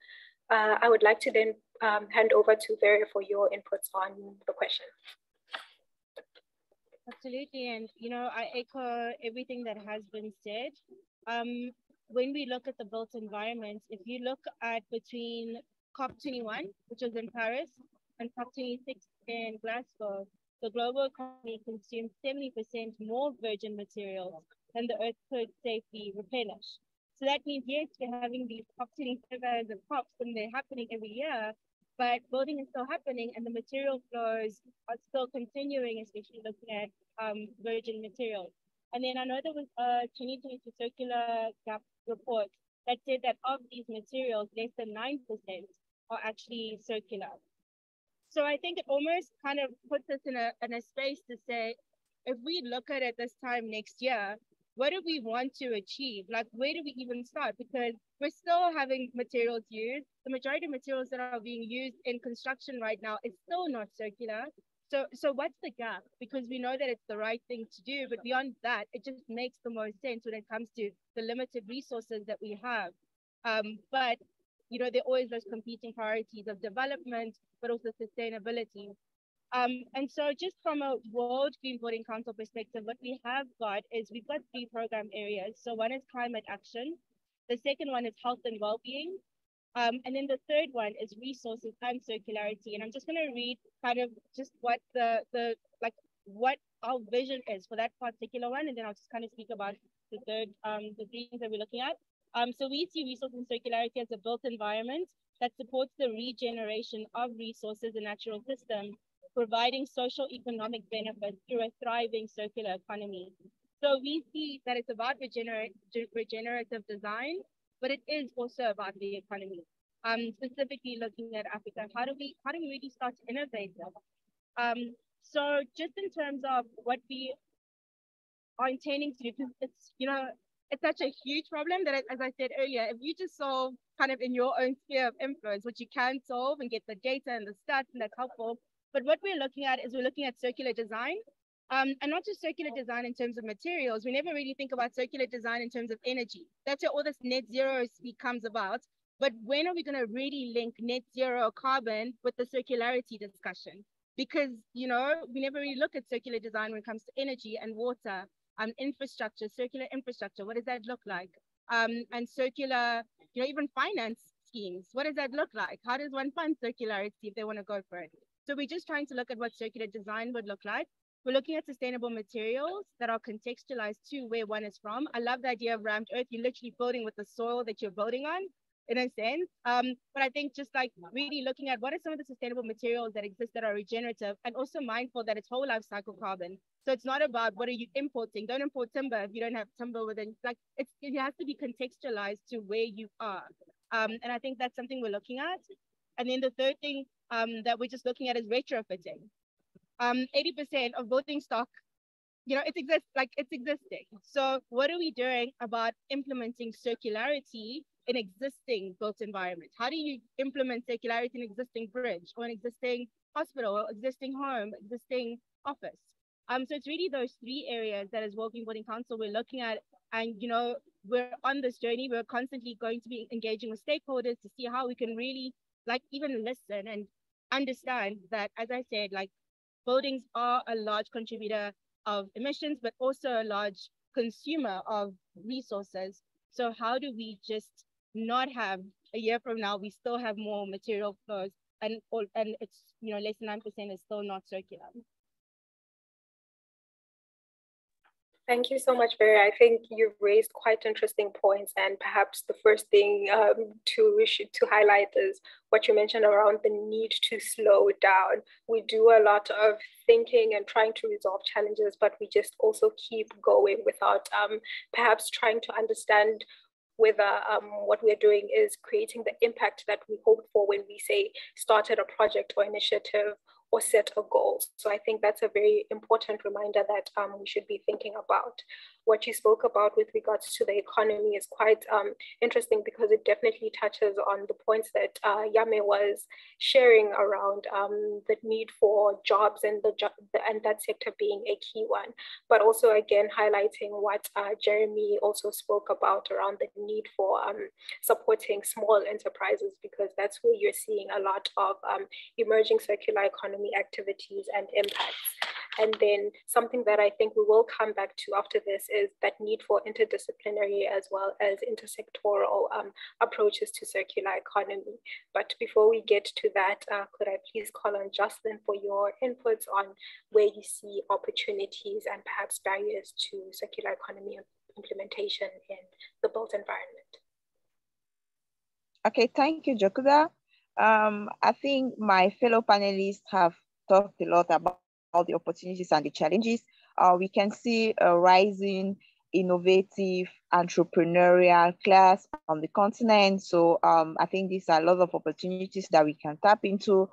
I would like to then hand over to Vera for your inputs on the question. Absolutely, and I echo everything that has been said. When we look at the built environment, if you look at between COP21, which was in Paris, and COP26 in Glasgow, the global economy consumed 70% more virgin materials than the Earth could safely replenish. So that means, yes, we're having these COP27 and COPs, and they're happening every year, but building is still happening and the material flows are still continuing, especially looking at virgin materials. And then I know there was a 2022 Circular Gap report that said that of these materials, less than 9% are actually circular. So I think it almost kind of puts us in a space to say, if we look at it this time next year, what do we want to achieve? Like, where do we even start? Because we're still having materials used. The majority of materials that are being used in construction right now is still not circular. So what's the gap? Because we know that it's the right thing to do, but beyond that, it just makes the most sense when it comes to the limited resources that we have. But there are always those competing priorities of development, but also sustainability. And so just from a World Green Building Council perspective, what we have got is we've got 3 program areas. So one is climate action. The second one is health and well-being. And then the third one is resources and circularity. And I'm just going to read kind of just what what our vision is for that particular one. And then I'll just kind of speak about the third, the three things that we're looking at. So we see resource and circularity as a built environment that supports the regeneration of resources and natural systems, providing social economic benefits through a thriving circular economy. So we see that it's about regenerative design, but it is also about the economy. Specifically looking at Africa, how do we really start to innovate them? So just in terms of what we are intending to do, because it's, you know, it's such a huge problem that, as I said earlier, if you just solve kind of in your own sphere of influence, which you can solve and get the data and the stats, and that's helpful. But what we're looking at is we're looking at circular design, and not just circular design in terms of materials. We never really think about circular design in terms of energy. That's where all this net zero speak comes about. But when are we going to really link net zero carbon with the circularity discussion? Because, you know, we never really look at circular design when it comes to energy and water, infrastructure, circular infrastructure. What does that look like? And circular, you know, even finance schemes. What does that look like? How does one fund circularity if they want to go for it? So we're just trying to look at what circular design would look like. We're looking at sustainable materials that are contextualized to where one is from. I love the idea of rammed earth. You're literally building with the soil that you're building on, in a sense. But I think just like really looking at what are some of the sustainable materials that exist that are regenerative, and also mindful that it's whole life cycle carbon. So it's not about what are you importing. Don't import timber if you don't have timber within, like it has to be contextualized to where you are. And I think that's something we're looking at. And then the third thing that we're just looking at is retrofitting. 80% of building stock, you know, it's existing. So what are we doing about implementing circularity in existing built environments? How do you implement circularity in existing bridge or an existing hospital, or existing home, existing office? So it's really those three areas that as Working Building Council we're looking at, and you know, we're on this journey. We're constantly going to be engaging with stakeholders to see how we can really like even listen and understand that, as I said, like buildings are a large contributor of emissions, but also a large consumer of resources. So how do we just not have a year from now, we still have more material flows, and it's, you know, less than 9% is still not circular. Thank you so much, Barry. I think you've raised quite interesting points, and perhaps the first thing to highlight is what you mentioned around the need to slow down. We do a lot of thinking and trying to resolve challenges, but we just also keep going without perhaps trying to understand whether what we're doing is creating the impact that we hoped for when we say started a project or initiative or set a goal. So I think that's a very important reminder that we should be thinking about. What you spoke about with regards to the economy is quite interesting, because it definitely touches on the points that Yame was sharing around the need for jobs and that sector being a key one, but also again highlighting what Jeremy also spoke about around the need for supporting small enterprises, because that's where you're seeing a lot of emerging circular economy activities and impacts. And then something that I think we will come back to after this is that need for interdisciplinary as well as intersectoral approaches to circular economy. But before we get to that, could I please call on Jocelyn for your inputs on where you see opportunities and perhaps barriers to circular economy implementation in the built environment? Okay, thank you, Jokuda. I think my fellow panelists have talked a lot about the opportunities and the challenges. We can see a rising innovative entrepreneurial class on the continent. So I think these are a lot of opportunities that we can tap into.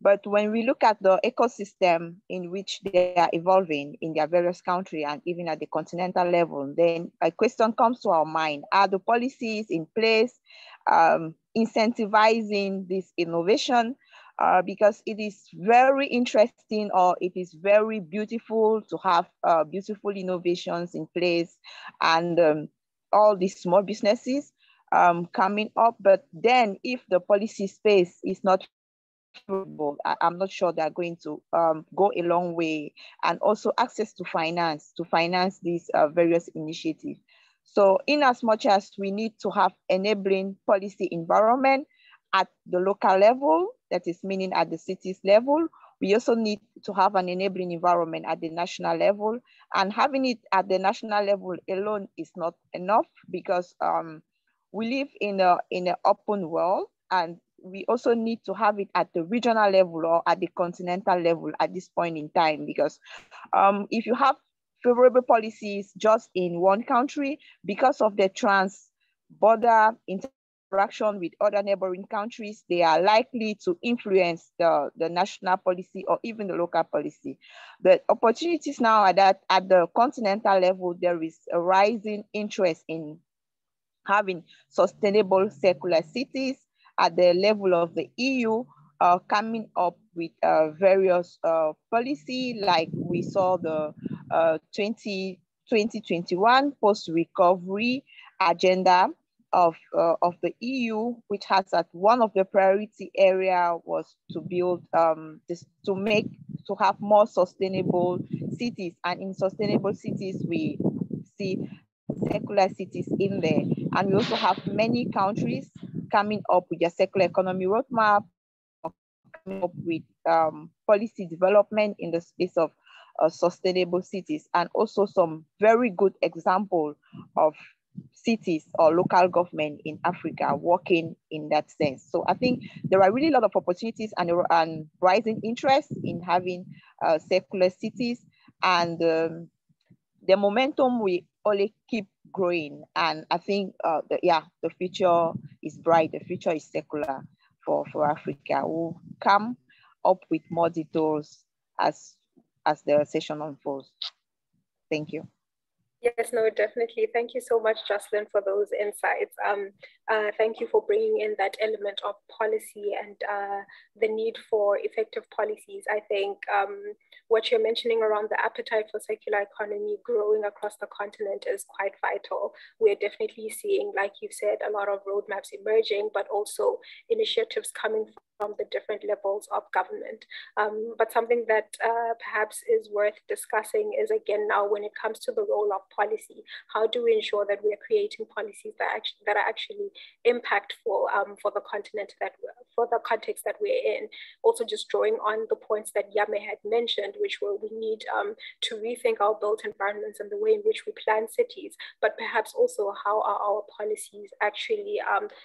But when we look at the ecosystem in which they are evolving in their various countries and even at the continental level, then a question comes to our mind: are the policies in place incentivizing this innovation? Because it is very interesting, or it is very beautiful to have beautiful innovations in place and all these small businesses coming up. But then if the policy space is not favorable, I'm not sure they're going to go a long way. And also access to finance these various initiatives. So in as much as we need to have enabling policy environment, at the local level, that is meaning at the cities level. We also need to have an enabling environment at the national level, and having it at the national level alone is not enough, because we live in an open world, and we also need to have it at the regional level or at the continental level at this point in time, because if you have favorable policies just in one country, because of the trans-border interaction with other neighboring countries, they are likely to influence the national policy or even the local policy. The opportunities now are that at the continental level, there is a rising interest in having sustainable circular cities. At the level of the EU, coming up with various policy, like we saw the 2021 post-recovery agenda of the EU, which has at one of the priority area was to build to have more sustainable cities, and in sustainable cities we see circular cities in there. And we also have many countries coming up with their circular economy roadmap, or coming up with policy development in the space of sustainable cities, and also some very good example of cities or local government in Africa working in that sense. So I think there are really a lot of opportunities and rising interest in having circular cities, and the momentum will only keep growing. And I think the future is bright. The future is circular for Africa. We'll come up with more details as the session unfolds. Thank you. Yes, no, definitely. Thank you so much, Jocelyn, for those insights. Thank you for bringing in that element of policy and the need for effective policies. I think what you're mentioning around the appetite for circular economy growing across the continent is quite vital. We're definitely seeing, like you said, a lot of roadmaps emerging, but also initiatives coming from the different levels of government. But something that perhaps is worth discussing is, again, now when it comes to the role of policy, how do we ensure that we are creating policies that are actually impactful for the continent for the context that we're in? Also, just drawing on the points that Yame had mentioned, which were we need to rethink our built environments and the way in which we plan cities, but perhaps also how are our policies actually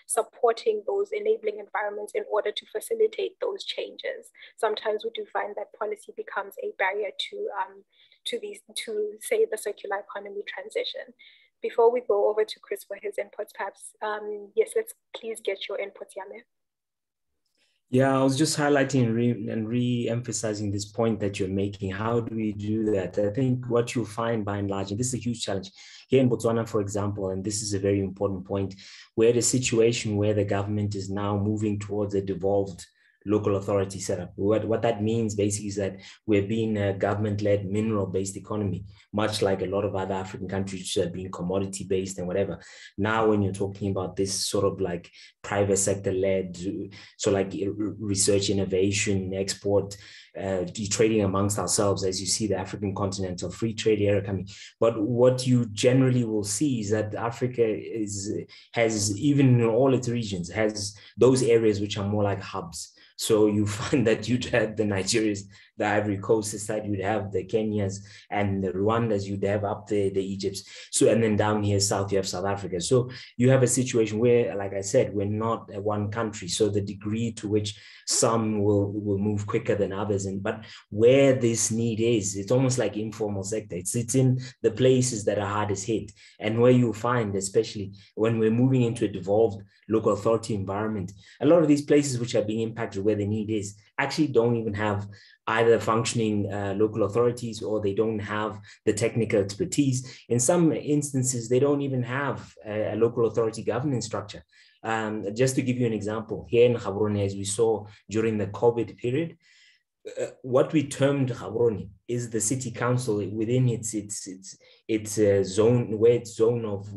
supporting those enabling environments in order to facilitate those changes. Sometimes we do find that policy becomes a barrier to say the circular economy transition. Before we go over to Chris for his inputs, perhaps, yes, let's please get your inputs, Yame. Yeah, I was just highlighting and re-emphasizing this point that you're making. How do we do that? I think what you'll find by and large, and this is a huge challenge, here in Botswana, for example, and this is a very important point, where the situation where the government is now moving towards a devolved local authority setup. What that means basically is that we're being a government-led mineral-based economy, much like a lot of other African countries which are being commodity-based and whatever. Now, when you're talking about this sort of like private sector-led, so like research, innovation, export, trading amongst ourselves, as you see the African continental free trade area coming. But what you generally will see is that Africa has, even in all its regions, has those areas which are more like hubs. So you find that you'd have the Nigerias, the Ivory Coast side, you'd have the Kenyas and the Rwandas, you'd have up there the Egypts. So, and then down here south, you have South Africa. So you have a situation where, like I said, we're not one country. So the degree to which some will move quicker than others, but where this need is, it's almost like informal sector. It's in the places that are hardest hit, and where you find, especially when we're moving into a devolved local authority environment, a lot of these places which are being impacted where the need is actually don't even have either functioning local authorities, or they don't have the technical expertise. In some instances, they don't even have a local authority governance structure. Just to give you an example, here in Gaborone, as we saw during the COVID period, what we termed Gaborone is the city council within its zone, where it's zone of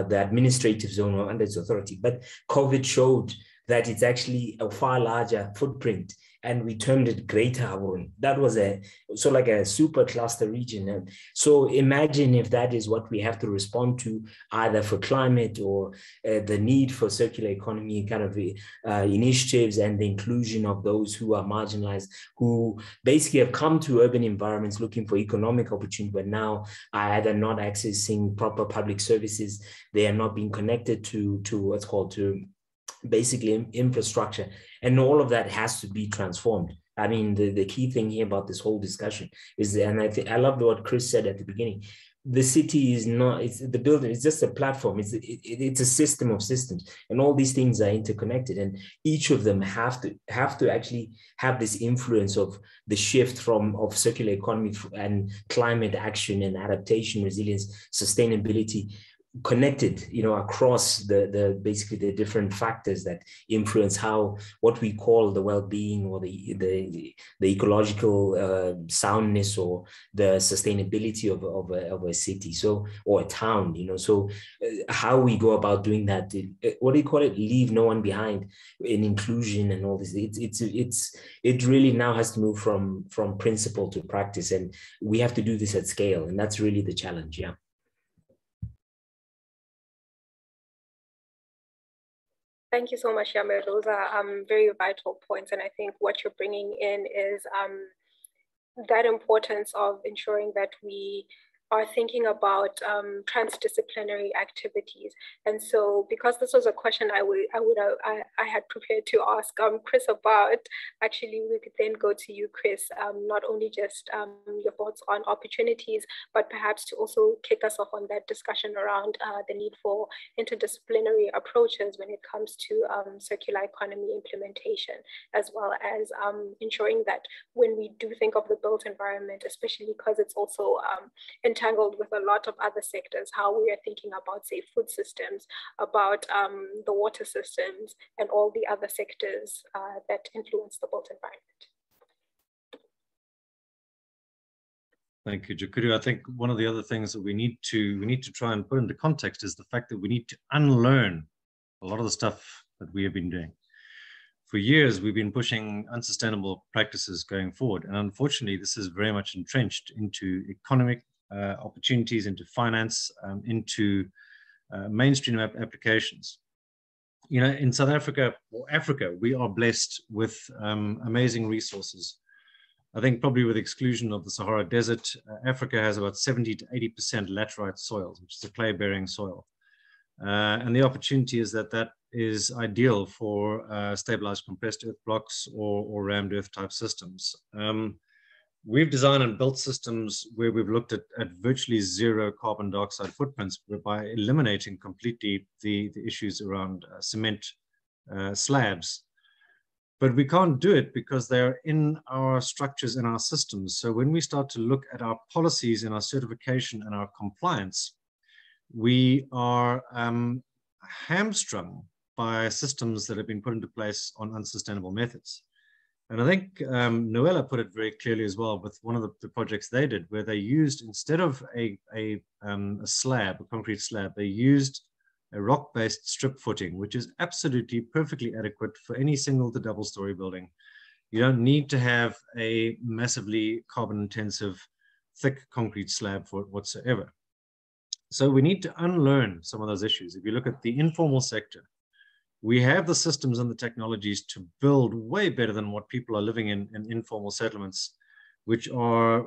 the administrative zone or under its authority. But COVID showed that it's actually a far larger footprint and we termed it Greater Gaborone. That was like a super cluster region. And so imagine if that is what we have to respond to, either for climate or the need for circular economy kind of initiatives and the inclusion of those who are marginalized, who basically have come to urban environments looking for economic opportunity, but now are either not accessing proper public services, they are not being connected to what's called to basically infrastructure, and all of that has to be transformed. I mean, the key thing here about this whole discussion is, and I love what Chris said at the beginning, the city is not, it's the building, it's just a platform, it's a system of systems, and all these things are interconnected, and each of them have to actually have this influence of the shift of circular economy and climate action and adaptation, resilience, sustainability, connected, across basically the different factors that influence what we call the well-being or the ecological soundness or the sustainability of a city, or a town, so how we go about doing that, what do you call it, leave no one behind in inclusion and all this, it really now has to move from principle to practice, and we have to do this at scale, and that's really the challenge. Yeah. Thank you so much, Yame. Those are very vital points. And I think what you're bringing in is that importance of ensuring that we are thinking about transdisciplinary activities. And so, because this was a question I had prepared to ask Chris about, actually we could then go to you, Chris, not only just your thoughts on opportunities, but perhaps to also kick us off on that discussion around the need for interdisciplinary approaches when it comes to circular economy implementation, as well as ensuring that when we do think of the built environment, especially because it's also entangled with a lot of other sectors, how we are thinking about, say, food systems, about the water systems, and all the other sectors that influence the built environment. Thank you, Jukuru. I think one of the other things that we need to try and put into context is the fact that we need to unlearn a lot of the stuff that we have been doing. For years, we've been pushing unsustainable practices going forward. And unfortunately, this is very much entrenched into economic opportunities, into finance, into mainstream applications. In South Africa, or Africa, we are blessed with amazing resources. I think probably with exclusion of the Sahara Desert, Africa has about 70 to 80% laterite soils, which is a clay-bearing soil. And the opportunity is that is ideal for stabilized compressed earth blocks or rammed earth type systems. We've designed and built systems where we've looked at virtually zero carbon dioxide footprints, by eliminating completely the issues around cement slabs. But we can't do it because they're in our structures, in our systems. So when we start to look at our policies and our certification and our compliance, we are hamstrung by systems that have been put into place on unsustainable methods. And I think Noella put it very clearly as well with one of the projects they did, where they used, instead of a slab, a concrete slab, they used a rock-based strip footing, which is absolutely perfectly adequate for any single to double story building. You don't need to have a massively carbon intensive, thick concrete slab for it whatsoever. So we need to unlearn some of those issues. If you look at the informal sector, we have the systems and the technologies to build way better than what people are living in informal settlements, which are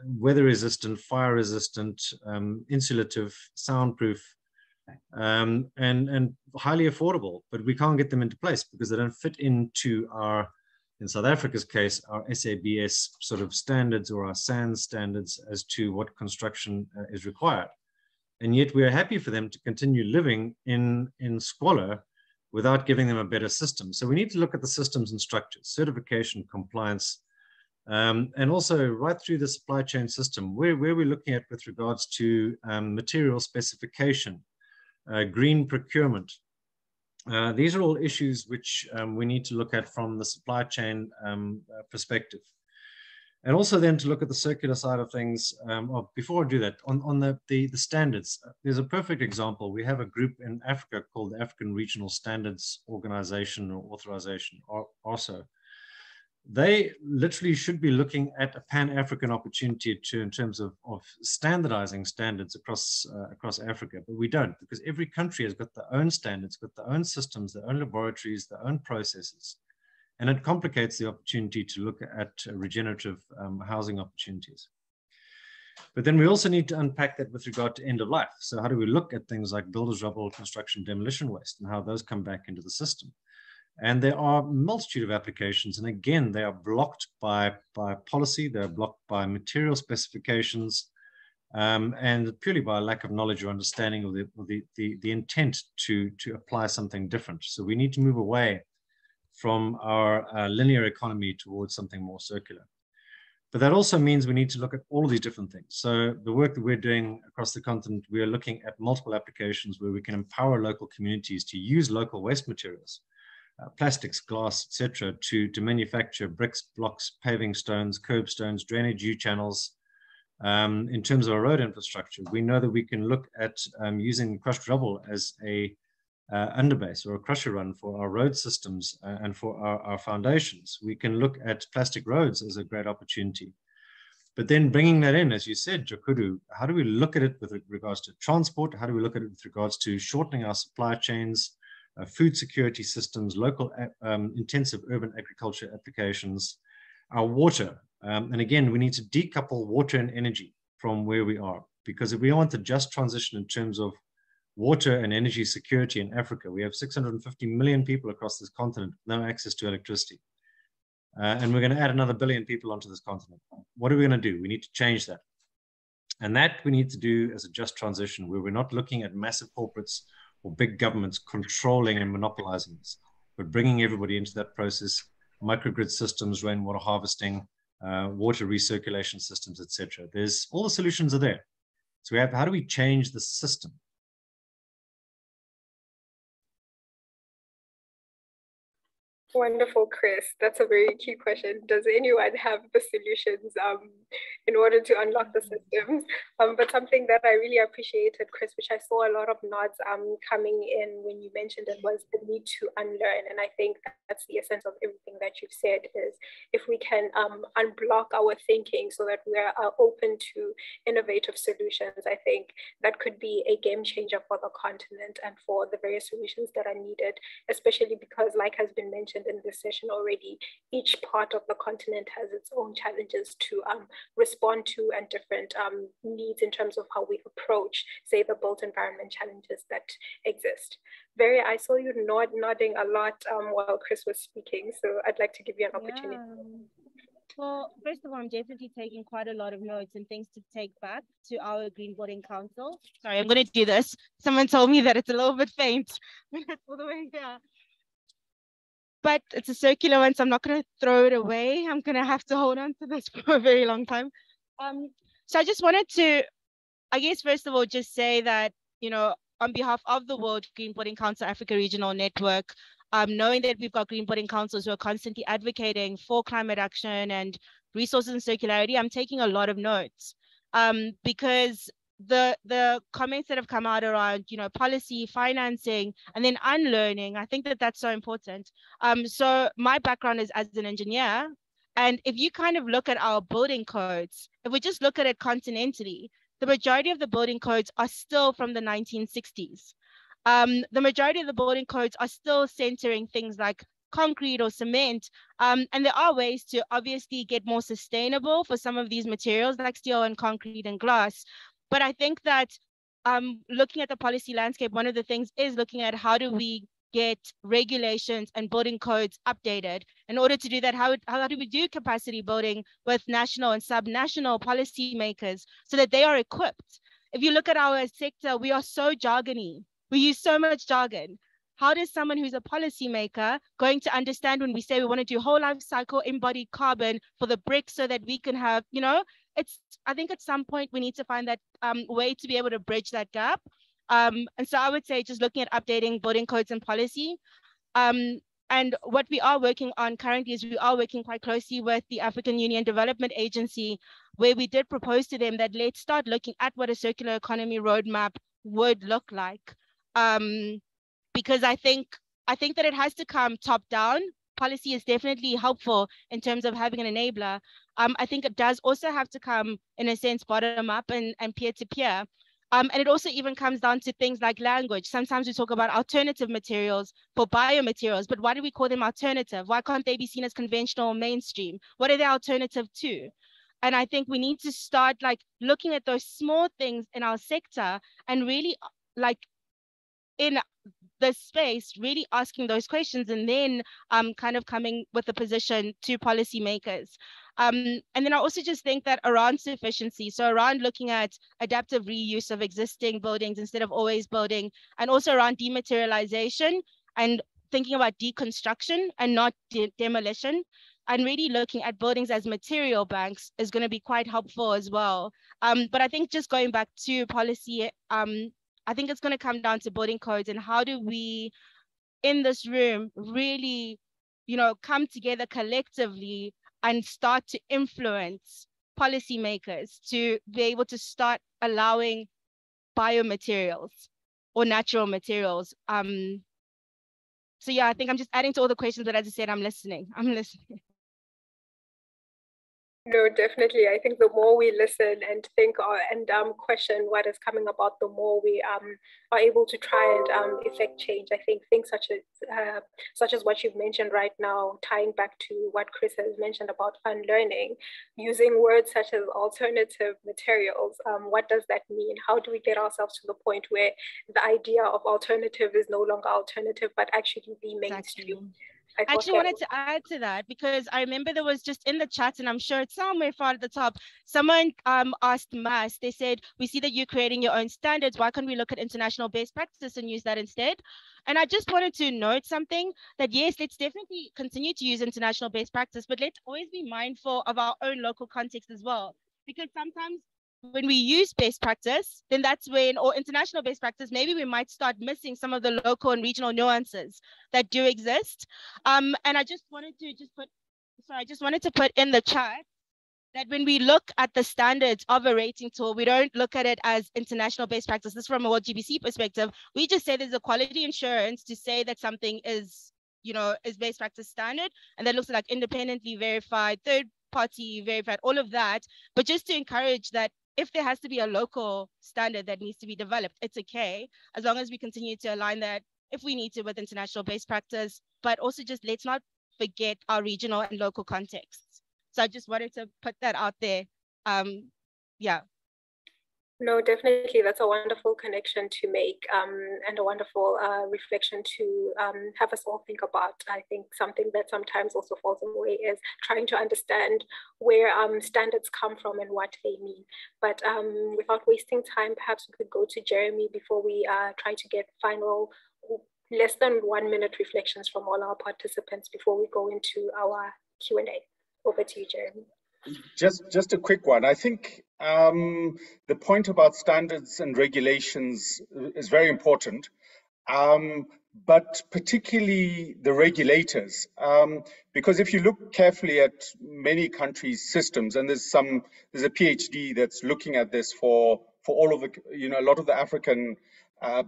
weather resistant, fire resistant, insulative, soundproof, and highly affordable. But we can't get them into place because they don't fit into our, in South Africa's case, our SABS sort of standards or our SANS standards as to what construction is required. And yet we are happy for them to continue living in squalor without giving them a better system. So we need to look at the systems and structures, certification, compliance, and also right through the supply chain system, where we're looking at with regards to material specification, green procurement. These are all issues which we need to look at from the supply chain perspective. And also then to look at the circular side of things. Before I do that, on the standards, there's a perfect example. We have a group in Africa called the African Regional Standards Organization or Authorization, ARSO. they literally should be looking at a Pan-African opportunity in terms of standardizing standards across Africa, but we don't, because every country has got their own standards, got their own systems, their own laboratories, their own processes, and it complicates the opportunity to look at regenerative housing opportunities. But then we also need to unpack that with regard to end of life. So how do we look at things like builders' rubble, construction, demolition waste, and how those come back into the system? And there are a multitude of applications. And again, they are blocked by policy, they're blocked by material specifications, and purely by a lack of knowledge or understanding of the intent to apply something different. So we need to move away from our linear economy towards something more circular. But that also means we need to look at all of these different things. So the work that we're doing across the continent, we are looking at multiple applications where we can empower local communities to use local waste materials, plastics, glass, etc., to manufacture bricks, blocks, paving stones, curbstones, drainage U-channels. In terms of our road infrastructure, we know that we can look at using crushed rubble as a underbase or a crusher run for our road systems and for our foundations. We can look at plastic roads as a great opportunity. But then bringing that in, as you said, Jokuru, how do we look at it with regards to transport? How do we look at it with regards to shortening our supply chains, food security systems, local intensive urban agriculture applications, our water. And again, we need to decouple water and energy from where we are, because if we want a just transition in terms of water and energy security in Africa, we have 650 million people across this continent, no access to electricity. And we're going to add another billion people onto this continent. What are we going to do? We need to change that. And that we need to do as a just transition, where we're not looking at massive corporates or big governments controlling and monopolizing this, but bringing everybody into that process, microgrid systems, rainwater harvesting, water recirculation systems, etc. There's all the solutions are there. So we have, how do we change the system? Wonderful, Chris. That's a very key question. Does anyone have the solutions in order to unlock the systems? But something that I really appreciated, Chris, which I saw a lot of nods coming in when you mentioned it, was the need to unlearn. And I think that's the essence of everything that you've said, is if we can unblock our thinking so that we are open to innovative solutions, I think that could be a game changer for the continent and for the various solutions that are needed, especially because, like has been mentioned in this session already, each part of the continent has its own challenges to respond to and different needs in terms of how we approach, say, the built environment challenges that exist. Very, I saw you nodding a lot while Chris was speaking, so I'd like to give you an opportunity. Yeah. Well, first of all, I'm definitely taking quite a lot of notes and things to take back to our Green Building Council. Sorry, I'm going to do this. Someone told me that it's a little bit faint when it's all the way here. But it's a circular one, so I'm not going to throw it away. I'm going to have to hold on to this for a very long time. So I just wanted to, I guess, first of all, just say that, you know, on behalf of the World Green Building Council Africa Regional Network, knowing that we've got Green Building Councils who are constantly advocating for climate action and resources and circularity, I'm taking a lot of notes because the comments that have come out around, you know, policy, financing, and then unlearning, I think that that's so important. So my background is as an engineer, and if you kind of look at our building codes, if we just look at it continentally, the majority of the building codes are still from the 1960s. The majority of the building codes are still centering things like concrete or cement. And there are ways to obviously get more sustainable for some of these materials like steel and concrete and glass. But I think that looking at the policy landscape, one of the things is looking at how do we get regulations and building codes updated. In order to do that, how do we do capacity building with national and sub-national policymakers so that they are equipped? If you look at our sector, we are so jargony. We use so much jargon. How does someone who's a policymaker going to understand when we say we want to do whole life cycle embodied carbon for the bricks so that we can have, you know, I think at some point we need to find that way to be able to bridge that gap. And so I would say just looking at updating building codes and policy. And what we are working on currently is we are working quite closely with the African Union Development Agency, where we did propose to them that let's start looking at what a circular economy roadmap would look like. Because I think that it has to come top down, policy is definitely helpful in terms of having an enabler. I think it does also have to come, in a sense, bottom up and peer-to-peer. And it also even comes down to things like language. Sometimes we talk about alternative materials for biomaterials, but why do we call them alternative? Why can't they be seen as conventional or mainstream? What are they alternative to? And I think we need to start like looking at those small things in our sector and really like in the space, really asking those questions and then kind of coming with a position to policymakers. And then I also just think that around sufficiency, so around looking at adaptive reuse of existing buildings instead of always building, and also around dematerialization and thinking about deconstruction and not demolition, and really looking at buildings as material banks is going to be quite helpful as well. But I think just going back to policy, I think it's going to come down to building codes and how do we in this room really, come together collectively and start to influence policymakers to be able to start allowing biomaterials or natural materials. So yeah, I think I'm just adding to all the questions, but as I said, I'm listening. No, definitely. I think the more we listen and think and question what is coming about, the more we are able to try and effect change. I think things such as what you've mentioned right now, tying back to what Chris has mentioned about unlearning, using words such as alternative materials. What does that mean? How do we get ourselves to the point where the idea of alternative is no longer alternative, but actually the mainstream? Exactly. I actually wanted to add to that because I remember there was just in the chat, and I'm sure it's somewhere far at the top, someone asked Mas, they said, we see that you're creating your own standards. Why can't we look at international best practices and use that instead? And I just wanted to note something that, yes, let's definitely continue to use international best practice, but let's always be mindful of our own local context as well. Because sometimes when we use best practice, then that's when, or international best practice, maybe we might start missing some of the local and regional nuances that do exist. And I just wanted to put in the chat that when we look at the standards of a rating tool, we don't look at it as international best practice. This is from a World GBC perspective. We just say there's a quality assurance to say that something is, is best practice standard, and that looks like independently verified, third party verified, all of that. But just to encourage that if there has to be a local standard that needs to be developed, it's okay, as long as we continue to align that if we need to with international best practice, but also just let's not forget our regional and local contexts. So I just wanted to put that out there. Yeah. No, definitely. That's a wonderful connection to make and a wonderful reflection to have us all think about. I think something that sometimes also falls away is trying to understand where standards come from and what they mean. But without wasting time, perhaps we could go to Jeremy before we try to get final less than 1 minute reflections from all our participants before we go into our Q&A. Over to you, Jeremy. Just a quick one. I think the point about standards and regulations is very important, but particularly the regulators, because if you look carefully at many countries' systems, and there's a PhD that's looking at this for all of the, a lot of the African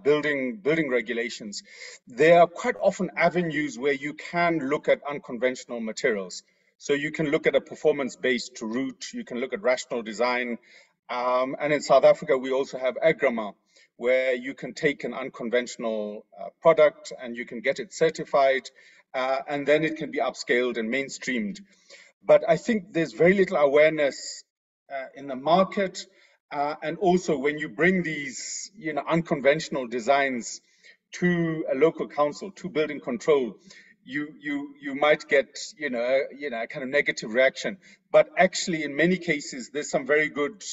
building regulations, there are quite often avenues where you can look at unconventional materials. So you can look at a performance-based route, you can look at rational design, and in South Africa we also have Agrama, where you can take an unconventional product and you can get it certified, and then it can be upscaled and mainstreamed. But I think there's very little awareness in the market, and also when you bring these unconventional designs to a local council, to building control, you might get a kind of negative reaction. But actually in many cases there's some very good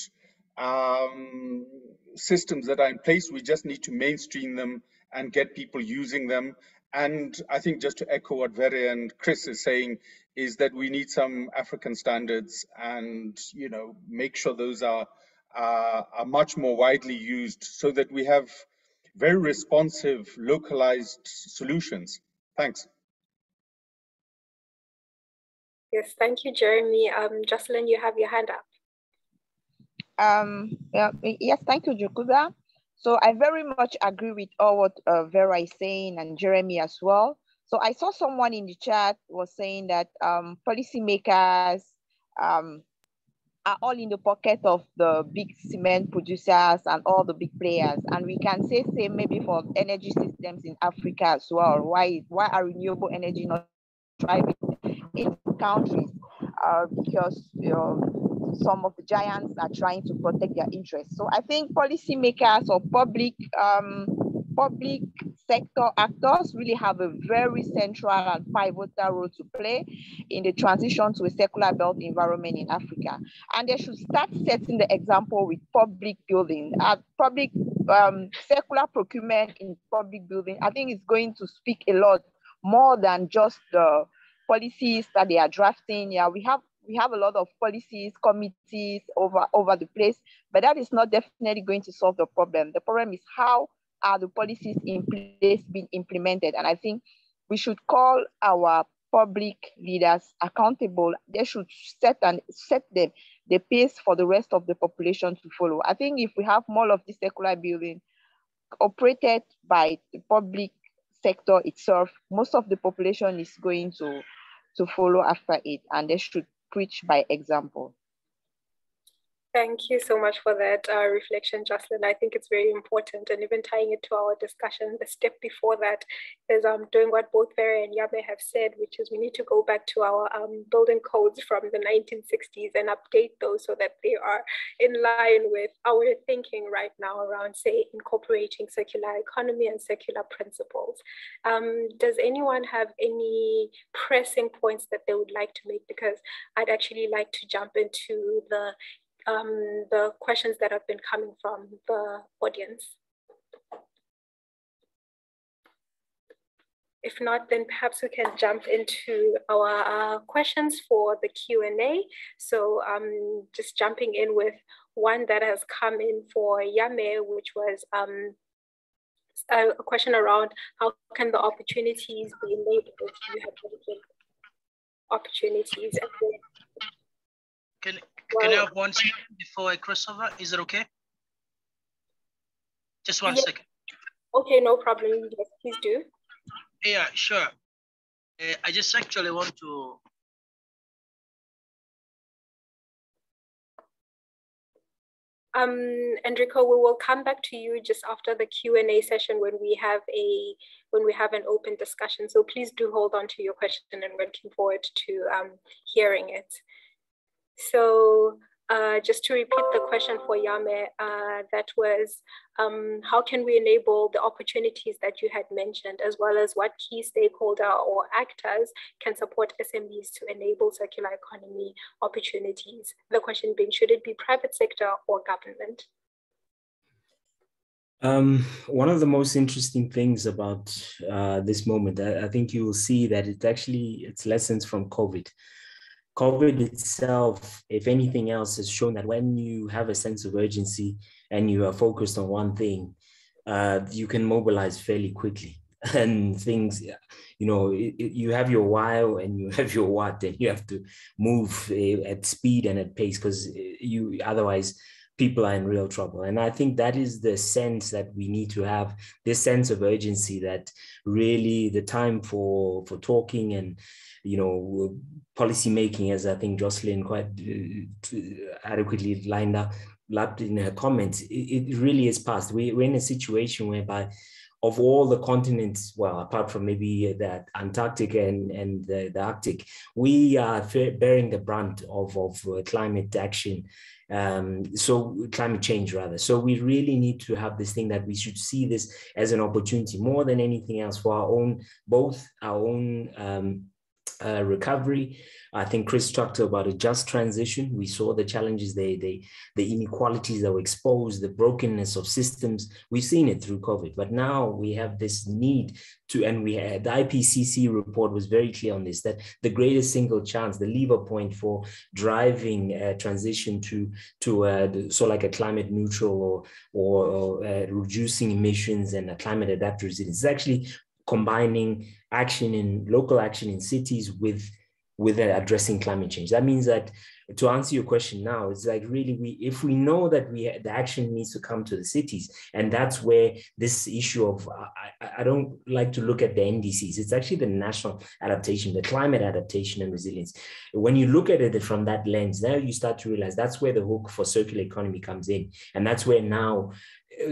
systems that are in place. We just need to mainstream them and get people using them. And I think just to echo what Vere and Chris is saying is that we need some African standards and make sure those are much more widely used so that we have very responsive localized solutions. Thanks. Yes, thank you, Jeremy. Jocelyn, you have your hand up. Yes, thank you, Jukuda. So I very much agree with all what Vera is saying and Jeremy as well. So I saw someone in the chat was saying that policymakers are all in the pocket of the big cement producers and all the big players. And we can say same maybe for energy systems in Africa as well. Why are renewable energy not thriving in countries? Because some of the giants are trying to protect their interests. So I think policymakers or public sector actors really have a very central and pivotal role to play in the transition to a circular belt environment in Africa. And they should start setting the example with public building, circular procurement in public building. I think it's going to speak a lot more than just the policies that they are drafting. Yeah, we have a lot of policies, committees over the place, but that is not definitely going to solve the problem. The problem is how are the policies in place being implemented? And I think we should call our public leaders accountable. They should set the pace for the rest of the population to follow. I think if we have more of this circular building operated by the public sector itself, most of the population is going to follow after it, and they should preach by example. Thank you so much for that reflection, Jocelyn. I think it's very important, and even tying it to our discussion, the step before that is doing what both Vera and Yame have said, which is we need to go back to our building codes from the 1960s and update those so that they are in line with our thinking right now around, say, incorporating circular economy and circular principles. Does anyone have any pressing points that they would like to make? Because I'd actually like to jump into the questions that have been coming from the audience. If not, then perhaps we can jump into our questions for the Q&A. So just jumping in with one that has come in for Yame, which was a question around how can the opportunities be enabled? You have opportunities. Can I have 1 second before I cross over? Is it okay? Just one second. Okay, no problem. Yes, please do. Yeah, sure. I just actually want to. Enrico, we will come back to you just after the Q&A session when we have an open discussion. So please do hold on to your question, and we're looking forward to hearing it. So just to repeat the question for Yame, that was how can we enable the opportunities that you had mentioned, as well as what key stakeholder or actors can support SMEs to enable circular economy opportunities? The question being, should it be private sector or government? One of the most interesting things about this moment, I think you will see that it's lessons from COVID. COVID itself, if anything else, has shown that when you have a sense of urgency and you are focused on one thing, you can mobilize fairly quickly. And things, you have your while and you have your what, and you have to move at speed and at pace, because otherwise people are in real trouble. And I think that is the sense that we need to have, this sense of urgency, that really the time for talking and policy making, as I think Jocelyn quite adequately lined up in her comments, it really is past. We're in a situation whereby, of all the continents, well, apart from maybe the Antarctic and the Arctic, we are bearing the brunt of climate action. So climate change rather. So we really need to have this thing that we should see this as an opportunity more than anything else for both our own recovery. I think Chris talked about a just transition. We saw the challenges, the inequalities that were exposed, the brokenness of systems. We've seen it through COVID, but now we have this need to, and the IPCC report was very clear on this, that the greatest single chance, the lever point for driving transition to like a climate neutral or reducing emissions and a climate adaptive resilience is actually combining local action in cities with with addressing climate change. That means that, to answer your question now, it's like really, if we know that the action needs to come to the cities, and that's where this issue of, I don't like to look at the NDCs, it's actually the national adaptation, the climate adaptation and resilience. When you look at it from that lens, now you start to realize that's where the hook for circular economy comes in. And that's where now,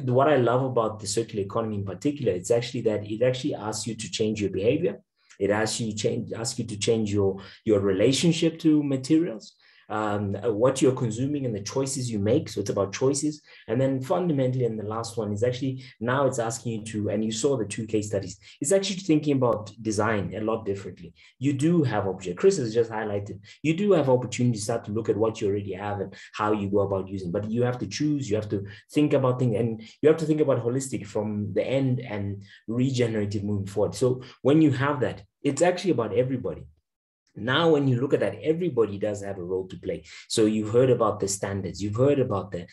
what I love about the circular economy in particular, it's actually that it actually asks you to change your behavior. It asks you to change your relationship to materials, what you're consuming and the choices you make. So it's about choices. And then fundamentally, and the last one is actually, now it's asking you to, and you saw the 2 case studies, it's actually thinking about design a lot differently. You do have opportunity. Chris has just highlighted, you do have opportunity to start to look at what you already have and how you go about using, but you have to choose, you have to think about things, and you have to think about holistic from the end and regenerative moving forward. So when you have that, it's actually about everybody. Now, when you look at that, everybody does have a role to play. So you've heard about the standards, you've heard about the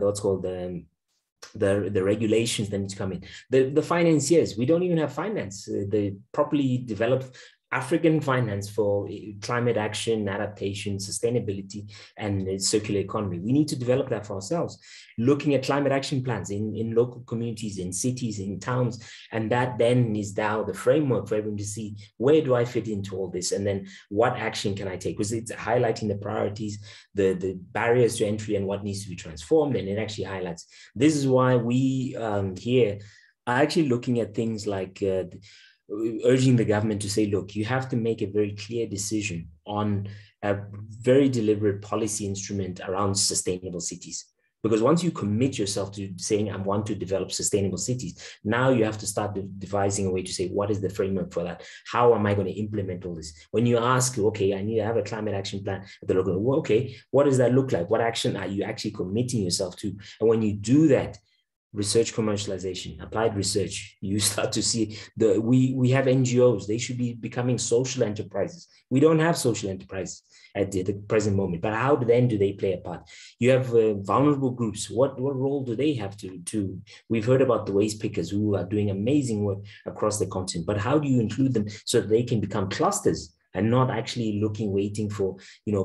what's called the regulations that need to come in. The financiers, we don't even have finance. The properly developed African finance for climate action, adaptation, sustainability, and circular economy. We need to develop that for ourselves. Looking at climate action plans in local communities, in cities, in towns, and that then is now the framework for everyone to see, where do I fit into all this, and then what action can I take? Because it's highlighting the priorities, the barriers to entry, and what needs to be transformed, and it actually highlights. This is why we here are actually looking at things like urging the government to say, look, you have to make a very clear decision on a very deliberate policy instrument around sustainable cities. Because once you commit yourself to saying, I want to develop sustainable cities, now you have to start devising a way to say, what is the framework for that? How am I going to implement all this? When you ask, okay, I need to have a climate action plan at the local, well, okay, what does that look like? What action are you actually committing yourself to? And when you do that, research commercialization, applied research, you start to see we have NGOs, they should be becoming social enterprises. We don't have social enterprises at the present moment, but how then do they play a part? You have vulnerable groups. What role do they have to we've heard about the waste pickers who are doing amazing work across the continent, but how do you include them so that they can become clusters and not actually waiting for,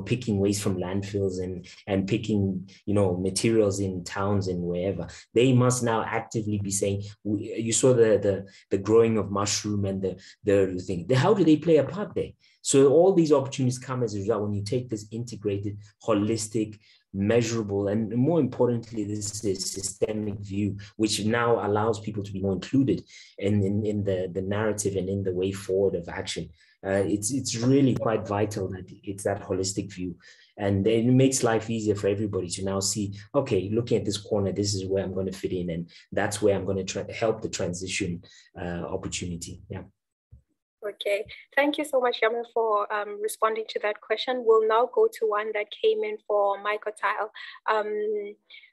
picking waste from landfills and picking, materials in towns and wherever. They must now actively be saying, you saw the growing of mushroom and the thing. How do they play a part there? So all these opportunities come as a result when you take this integrated, holistic, measurable, and more importantly, this is a systemic view, which now allows people to be more included in the narrative and in the way forward of action. It's really quite vital that it's that holistic view, and it makes life easier for everybody to now see, okay, looking at this corner, this is where I'm going to fit in, and that's where I'm going to help the transition opportunity. Yeah. Okay, thank you so much, Yama, for responding to that question. We'll now go to one that came in for MycoTile.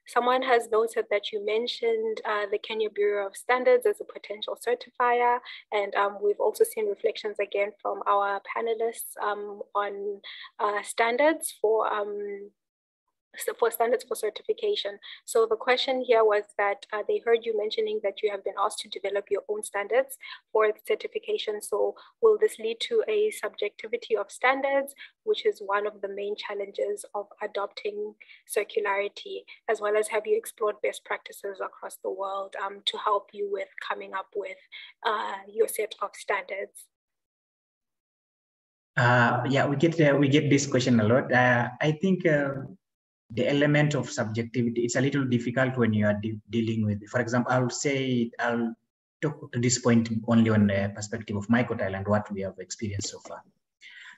Someone has noted that you mentioned the Kenya Bureau of Standards as a potential certifier, and we've also seen reflections again from our panelists on standards for standards for certification. So the question here was that they heard you mentioning that you have been asked to develop your own standards for certification. So will this lead to a subjectivity of standards, which is one of the main challenges of adopting circularity, as well as have you explored best practices across the world to help you with coming up with your set of standards? Yeah, we get this question a lot. I think the element of subjectivity, it's a little difficult when you are dealing with, for example, I'll talk to this point only on the perspective of MycoTile and what we have experienced so far.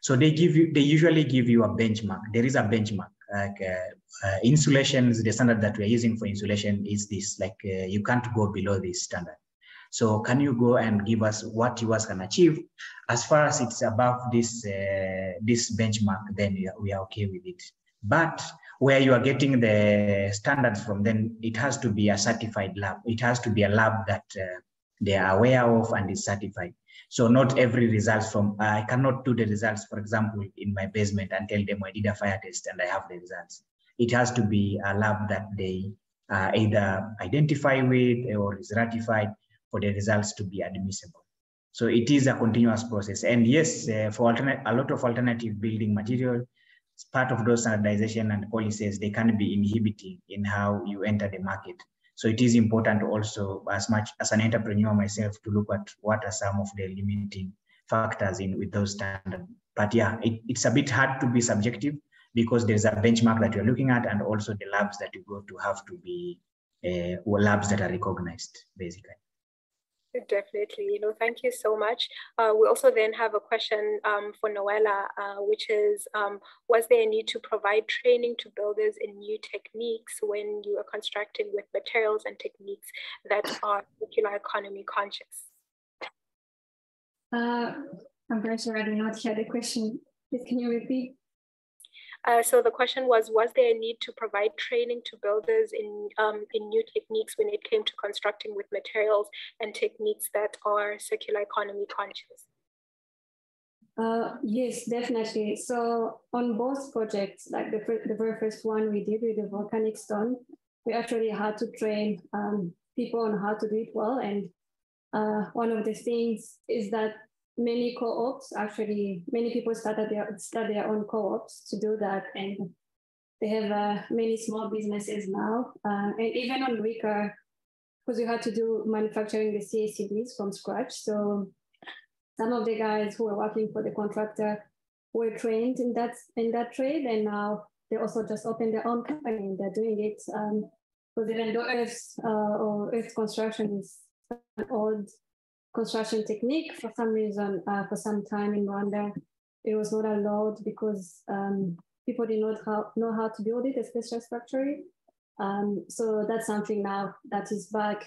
So they usually give you a benchmark. There is a benchmark, like insulations, the standard that we're using for insulation is this, like you can't go below this standard. So can you go and give us what yours can achieve? As far as it's above this, this benchmark, then we are okay with it. But where you are getting the standards from, then it has to be a certified lab. It has to be a lab that they are aware of and is certified. So not every results from, I cannot do the results, for example, in my basement and tell them I did a fire test and I have the results. It has to be a lab that they either identify with or is ratified for the results to be admissible. So it is a continuous process. And yes, for a lot of alternative building material, part of those standardization and policies, they can be inhibiting in how you enter the market. So it is important also, as much as an entrepreneur myself, to look at what are some of the limiting factors in with those standards. But yeah, it's a bit hard to be subjective because there's a benchmark that you're looking at, and also the labs that you go to have to be labs that are recognized, basically. Definitely, thank you so much. We also then have a question for Noella, which is, was there a need to provide training to builders in new techniques when you are constructing with materials and techniques that are circular economy conscious? I'm very sorry, I did not hear the question. Please, can you repeat? So the question was there a need to provide training to builders in new techniques when it came to constructing with materials and techniques that are circular economy conscious? Yes, definitely. So on both projects, like the very first one we did with the volcanic stone, we actually had to train people on how to do it well. And one of the things is that many co-ops, actually, many people started their own co-ops to do that. And they have many small businesses now. And even on Wika, because we had to do manufacturing the CACBs from scratch. So some of the guys who were working for the contractor were trained in that trade, and now they also just opened their own company and they're doing it. Because even though earth construction is an old construction technique, for some reason, for some time in Rwanda, it was not allowed because people did not know how to build it, especially structurally. So that's something now that is back.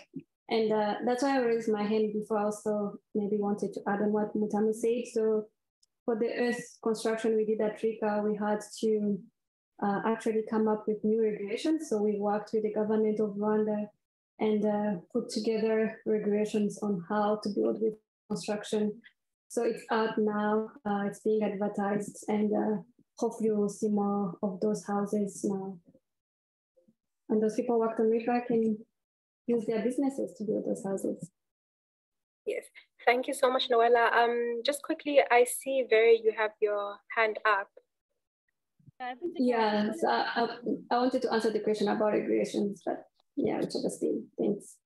And that's why I raised my hand before. I also maybe wanted to add on what Mutamu said. So for the earth construction we did at Rika, we had to actually come up with new regulations. So we worked with the government of Rwanda and put together regulations on how to build with construction. So it's out now, it's being advertised, and hopefully we'll see more of those houses now. And those people worked on Rika can use their businesses to build those houses. Yes, thank you so much, Noella. Just quickly, I see Very, you have your hand up. Yeah, so I wanted to answer the question about regulations, but yeah, which other thing? Thanks.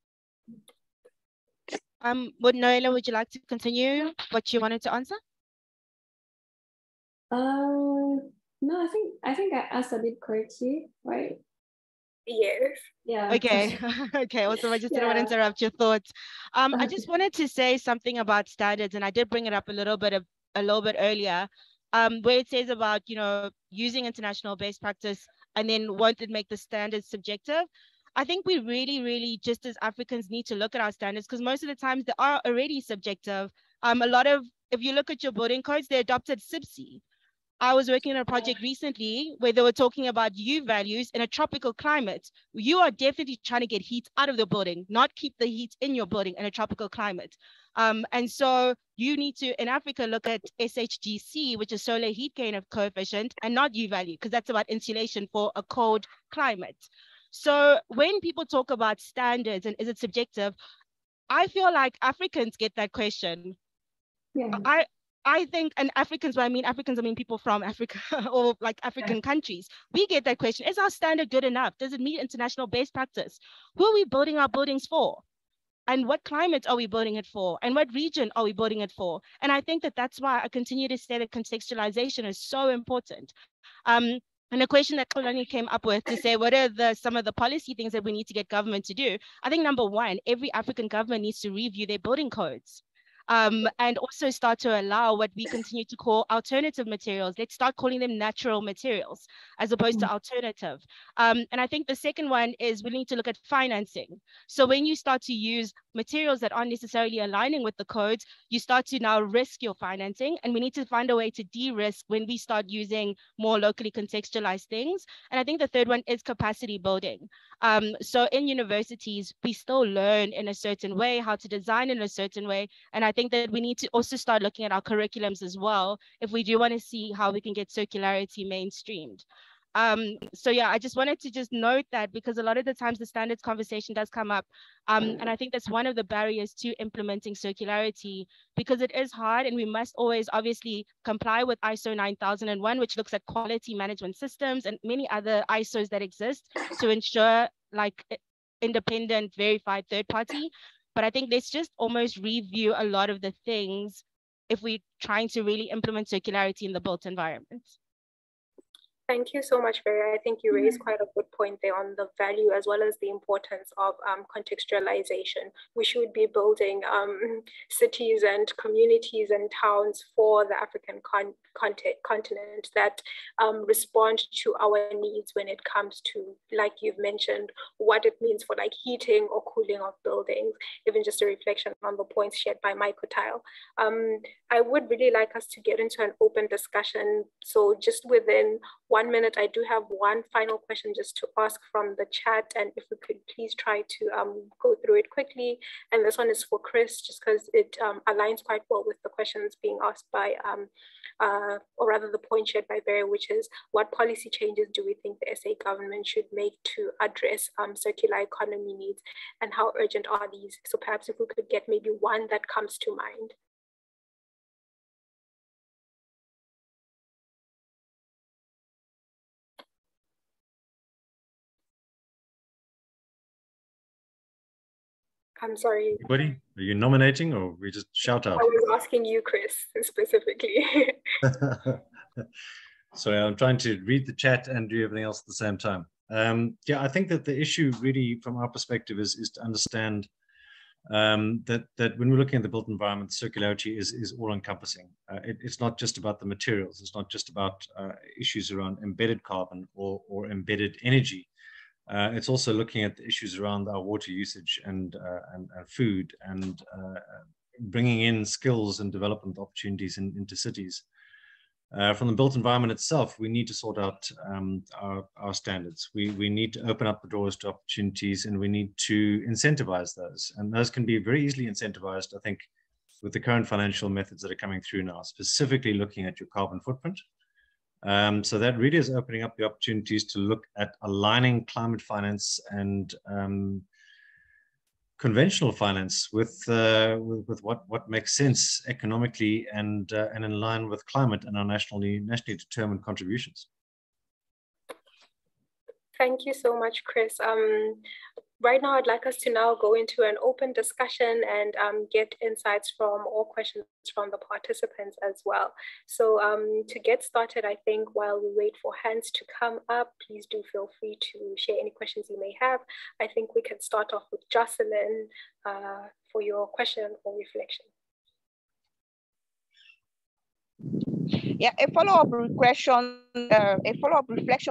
Noella, would you like to continue what you wanted to answer? No, I think I answered it correctly, right? Yes. Yeah. Okay. Okay. Awesome. I just didn't want to interrupt your thoughts. I just wanted to say something about standards, and I did bring it up a little bit earlier, where it says about using international best practice and then wanted to make the standards subjective. I think we really, just as Africans, need to look at our standards, because most of the times they are already subjective. If you look at your building codes, they're adopted CIBSI. I was working on a project recently where they were talking about U values in a tropical climate. You are definitely trying to get heat out of the building, not keep the heat in your building in a tropical climate. And so you need to, in Africa, look at SHGC, which is solar heat gain of coefficient, and not U value, because that's about insulation for a cold climate. So when people talk about standards and is it subjective, I feel like Africans get that question. Yeah. I think, and Africans, when I mean Africans, I mean people from Africa or like African countries. We get that question. Is our standard good enough? Does it meet international best practice? Who are we building our buildings for? And what climate are we building it for? And what region are we building it for? And I think that that's why I continue to say that contextualization is so important. And a question that Kolani came up with to say, what are some of the policy things that we need to get government to do? I think number one, every African government needs to review their building codes. And also start to allow what we continue to call alternative materials. Let's start calling them natural materials as opposed to alternative. And I think the second one is we need to look at financing. So when you start to use materials that aren't necessarily aligning with the codes, you start to now risk your financing, and we need to find a way to de-risk when we start using more locally contextualized things. And I think the third one is capacity building. So in universities, we still learn in a certain way, how to design in a certain way. And I think that we need to also start looking at our curriculums as well, if we do want to see how we can get circularity mainstreamed. So yeah, I just wanted to just note that, because a lot of the times the standards conversation does come up. And I think that's one of the barriers to implementing circularity, because it is hard, and we must always obviously comply with ISO 9001, which looks at quality management systems and many other ISOs that exist to ensure like independent verified third party. But I think let's just almost review a lot of the things if we're trying to really implement circularity in the built environment. Thank you so much, Barry. I think you raised quite a good point there on the value as well as the importance of contextualization. We should be building cities and communities and towns for the African continent that respond to our needs when it comes to, like you've mentioned, what it means for like heating or cooling of buildings, even just a reflection on the points shared by MycoTile. I would really like us to get into an open discussion. So just within 1 minute, I do have one final question just to ask from the chat, and if we could please try to go through it quickly. And this one is for Chris, just because it aligns quite well with the questions being asked by, or rather the point shared by Barry, which is, what policy changes do we think the SA government should make to address circular economy needs, and how urgent are these? So perhaps if we could get maybe one that comes to mind. I'm sorry. Anybody? Are you nominating, or we just shout out? I was asking you, Chris, specifically. Sorry, I'm trying to read the chat and do everything else at the same time. Yeah, I think that the issue really, from our perspective, is to understand that when we're looking at the built environment, circularity is all-encompassing. It's not just about the materials. It's not just about issues around embedded carbon or embedded energy. It's also looking at the issues around our water usage and food, and bringing in skills and development opportunities into cities. From the built environment itself, we need to sort out our standards. We need to open up the doors to opportunities, and we need to incentivize those. And those can be very easily incentivized, I think, with the current financial methods that are coming through now, specifically looking at your carbon footprint. So that really is opening up the opportunities to look at aligning climate finance and conventional finance with what makes sense economically and in line with climate and our nationally determined contributions. Thank you so much, Chris. Right now, I'd like us to now go into an open discussion and get insights from all questions from the participants as well. So to get started, I think while we wait for hands to come up, please do feel free to share any questions you may have. I think we can start off with Jocelyn for your question or reflection. Yeah, a follow-up reflection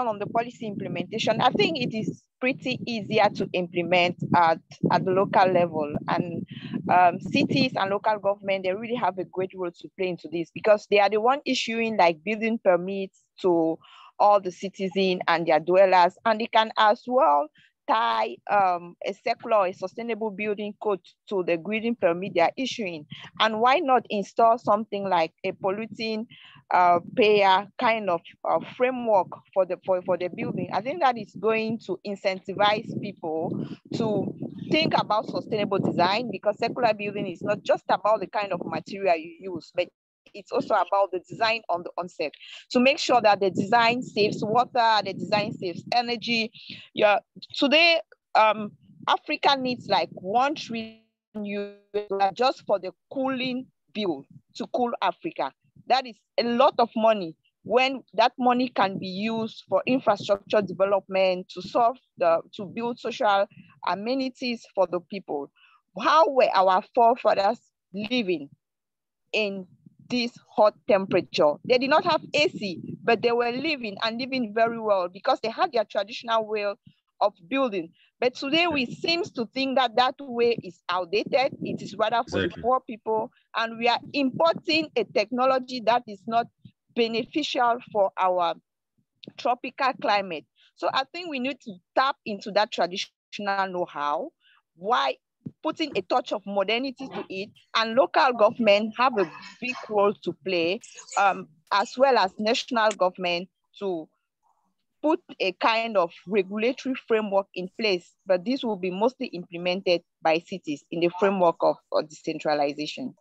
on the policy implementation. I think it is pretty easier to implement at the local level, and cities and local government, they really have a great role to play into this, because they are the one issuing like building permits to all the citizens and their dwellers, and they can as well tie a circular or a sustainable building code to the grading permit they are issuing. And why not install something like a polluting payer kind of framework for the building? I think that is going to incentivize people to think about sustainable design, because circular building is not just about the kind of material you use, but it's also about the design on the onset, to make sure that the design saves water, the design saves energy. Yeah, today, Africa needs like $1 trillion just for the cooling bill to cool Africa. That is a lot of money, when that money can be used for infrastructure development, to build social amenities for the people. How were our forefathers living in this hot temperature? They did not have AC, but they were living very well, because they had their traditional way of building. But today we seem to think that that way is outdated. It is rather for the poor people, and we are importing a technology that is not beneficial for our tropical climate. So I think we need to tap into that traditional know-how, why putting a touch of modernity to it, and local government have a big role to play, as well as national government, to put a kind of regulatory framework in place, but this will be mostly implemented by cities in the framework of decentralization.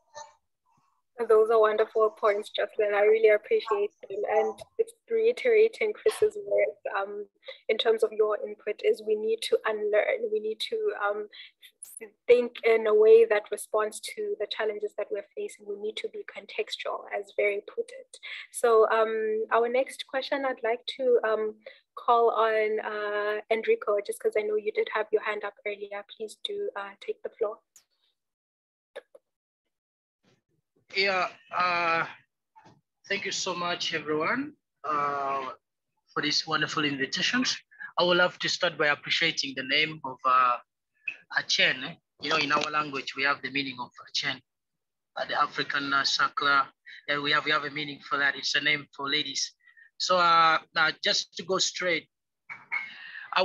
Those are wonderful points, Jocelyn. I really appreciate them. And it's reiterating Chris's words in terms of your input is we need to unlearn. We need to think in a way that responds to the challenges that we're facing. We need to be contextual, as very put it. So our next question, I'd like to call on Enrico, just because I know you did have your hand up earlier. Please do take the floor. Yeah, thank you so much, everyone, for these wonderful invitations. I would love to start by appreciating the name of Achen. You know, in our language, we have the meaning of Achen, the African Sakura, and we have a meaning for that. It's a name for ladies. So now just to go straight, I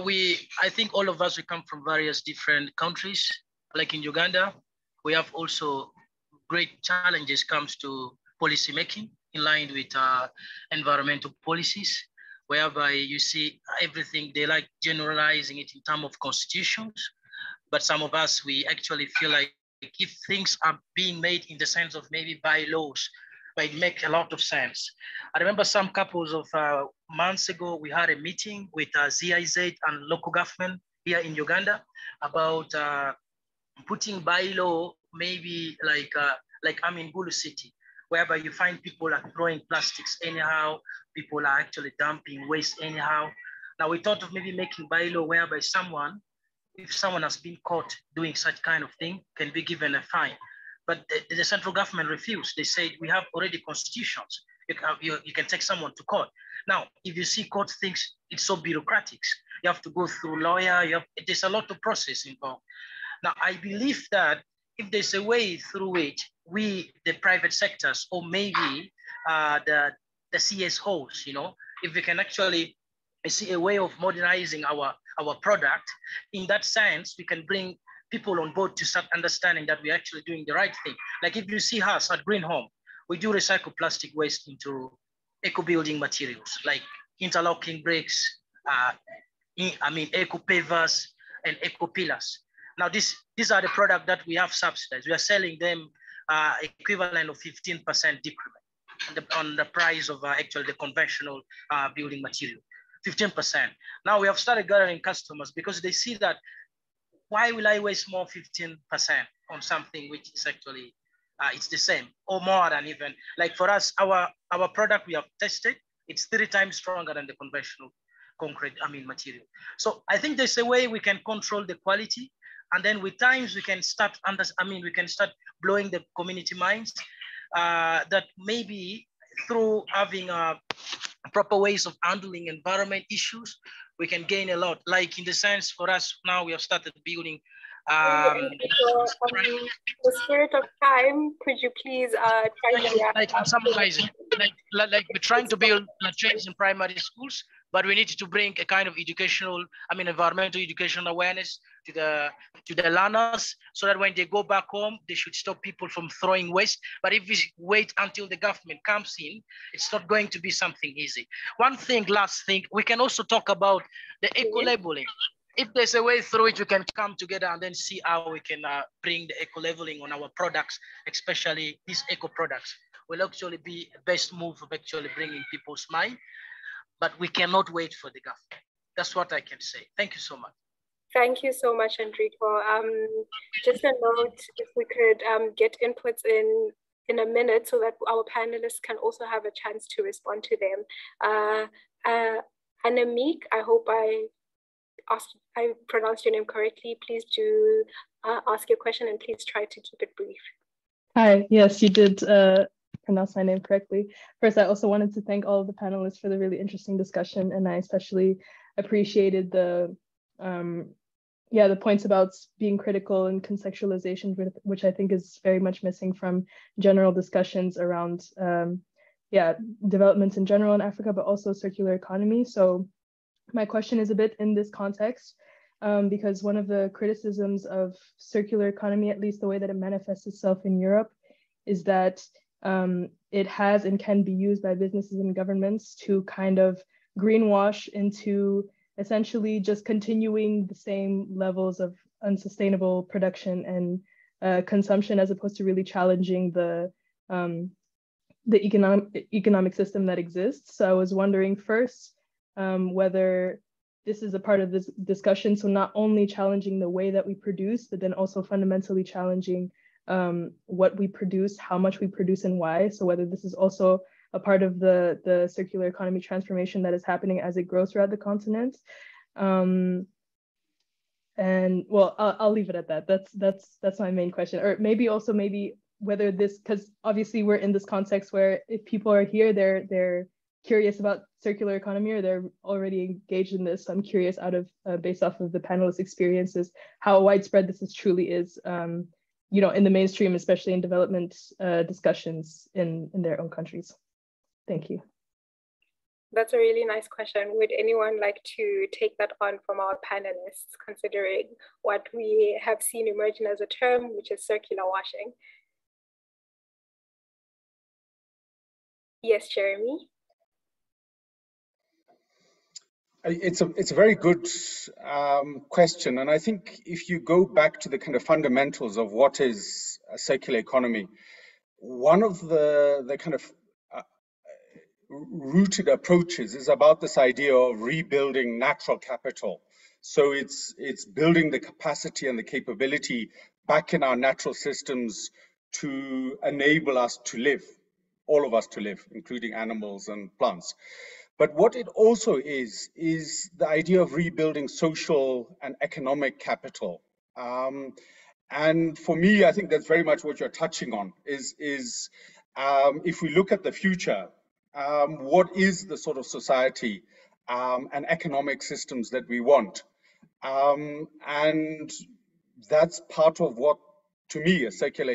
think all of us, we come from various different countries. Like in Uganda, we have also great challenges comes to policy making in line with environmental policies, whereby you see everything, they like generalizing it in terms of constitutions. But some of us, we actually feel like if things are being made in the sense of maybe bylaws, might make a lot of sense. I remember some couples of months ago, we had a meeting with ACEAs and local government here in Uganda about putting bylaw maybe like I'm in Bulu City, whereby you find people are throwing plastics anyhow, people are actually dumping waste anyhow. Now we thought of maybe making bylaw whereby if someone has been caught doing such kind of thing, can be given a fine. But the central government refused. They said, we have already constitutions. You can take someone to court. Now, if you see court things, it's so bureaucratic. You have to go through lawyer, there's a lot of process involved. Now, I believe that if there's a way through which we, the private sectors, or maybe the CSOs, you know, if we can actually see a way of modernizing our product, in that sense, we can bring people on board to start understanding that we're actually doing the right thing. Like if you see us at Green Home, we do recycle plastic waste into eco-building materials, like interlocking bricks, eco pavers and eco pillars. Now, these are the products that we have subsidized. We are selling them equivalent of 15% decrement on the price of actually the conventional building material, 15%. Now we have started gathering customers because they see that, why will I waste more 15% on something which is actually, it's the same or more than even, like for us, our product we have tested, it's 3 times stronger than the conventional concrete, material. So I think there's a way we can control the quality, and then with times we can start we can start blowing the community minds that maybe through having proper ways of handling environment issues, we can gain a lot. Like in the sense for us now, we have started building. The spirit of time, could you please try to like I'm summarizing, like we're trying to build change in primary schools, but we need to bring a kind of educational, environmental educational awareness to the learners, so that when they go back home, they should stop people from throwing waste. But if we wait until the government comes in, it's not going to be something easy. Last thing, we can also talk about the eco-labeling. If there's a way through which we can come together and then see how we can bring the eco-labeling on our products, especially these eco products, will actually be the best move of actually bringing people's mind. But we cannot wait for the government. That's what I can say. Thank you so much. Thank you so much, Enrico. Just a note, if we could get inputs in a minute so that our panelists can also have a chance to respond to them. Anamik, I hope I pronounced your name correctly. Please do ask your question, and please try to keep it brief. Hi, yes, you did pronounce my name correctly. First, I also wanted to thank all of the panelists for the really interesting discussion, and I especially appreciated the points about being critical and contextualization, which I think is very much missing from general discussions around developments in general in Africa, but also circular economy. So my question is a bit in this context, because one of the criticisms of circular economy, at least the way that it manifests itself in Europe, is that it has and can be used by businesses and governments to kind of greenwash into essentially just continuing the same levels of unsustainable production and consumption, as opposed to really challenging the economic system that exists. So I was wondering first whether this is a part of this discussion. So not only challenging the way that we produce, but then also fundamentally challenging what we produce, how much we produce, and why. So whether this is also a part of the circular economy transformation that is happening as it grows throughout the continent. And well, I'll leave it at that. That's my main question. Or maybe whether this, because obviously we're in this context where if people are here, they're curious about circular economy, or they're already engaged in this. So I'm curious, based off of the panelists' experiences, how widespread this truly is, you know, in the mainstream, especially in development discussions in their own countries. Thank you. That's a really nice question. Would anyone like to take that on from our panelists, considering what we have seen emerging as a term, which is circular washing? Yes, Jeremy. It's a very good question, and I think if you go back to the kind of fundamentals of what is a circular economy, one of the kind of rooted approaches is about this idea of rebuilding natural capital. So it's building the capacity and the capability back in our natural systems to enable us to live, all of us to live, including animals and plants. But what it also is the idea of rebuilding social and economic capital. And for me, I think that's very much what you're touching on, is if we look at the future, what is the sort of society and economic systems that we want? And that's part of what, to me, a circular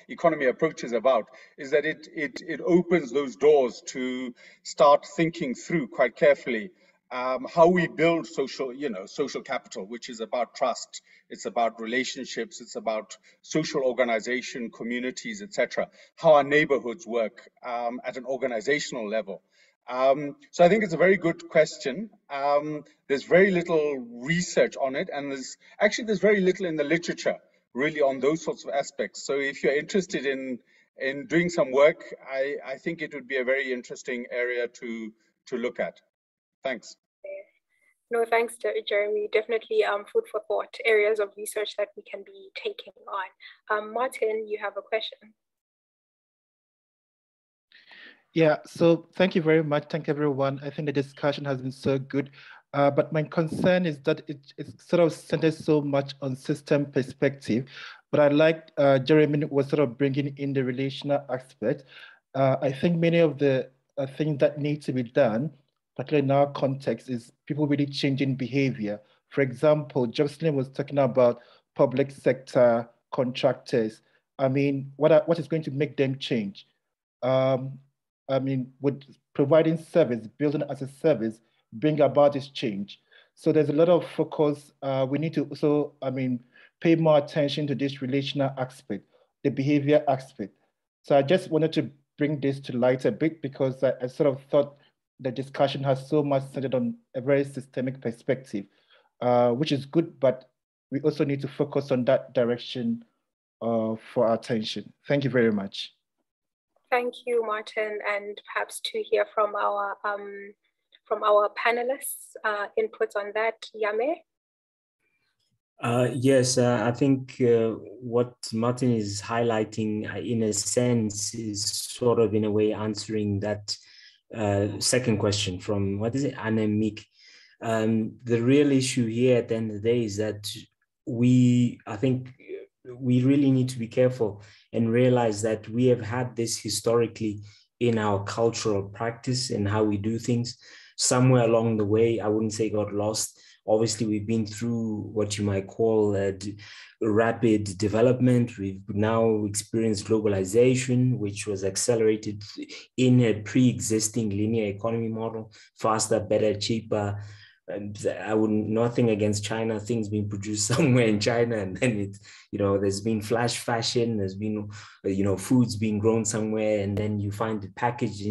economy approach is about, is that it opens those doors to start thinking through quite carefully how we build social capital, which is about trust, it's about relationships, it's about social organization, communities, etc. How our neighborhoods work at an organizational level. So I think it's a very good question. There's very little research on it, and there's very little in the literature really on those sorts of aspects. So if you're interested in doing some work, I think it would be a very interesting area to look at. Thanks. No, thanks, Jeremy. Definitely food for thought, areas of research that we can be taking on. Martin, you have a question. Yeah, so thank you very much. Thank everyone. I think the discussion has been so good. But my concern is that it's sort of centered so much on system perspective. But I like Jeremy was sort of bringing in the relational aspect. I think many of the things that need to be done, particularly in our context, is people really changing behavior. For example, Jocelyn was talking about public sector contractors. I mean, what is going to make them change? I mean, with providing service, building as a service, bring about this change. So there's a lot of focus. We need to also, pay more attention to this relational aspect, the behavior aspect. So I just wanted to bring this to light a bit, because I sort of thought the discussion has so much centered on a very systemic perspective, which is good, but we also need to focus on that direction for our attention. Thank you very much. Thank you, Martin, and perhaps to hear from our panelists' inputs on that. Yame? Yes, I think what Martin is highlighting, in a sense, is sort of in a way answering that second question from, what is it, Anemic. The real issue here at the end of the day is that I think we really need to be careful and realize that we have had this historically in our cultural practice and how we do things. Somewhere along the way, I wouldn't say got lost. Obviously, we've been through what you might call rapid development. We've now experienced globalization, which was accelerated in a pre-existing linear economy model, faster, better, cheaper, I would nothing against China, things being produced somewhere in China, and then it, there's been flash fashion, there's been, foods being grown somewhere, and then you find it packaged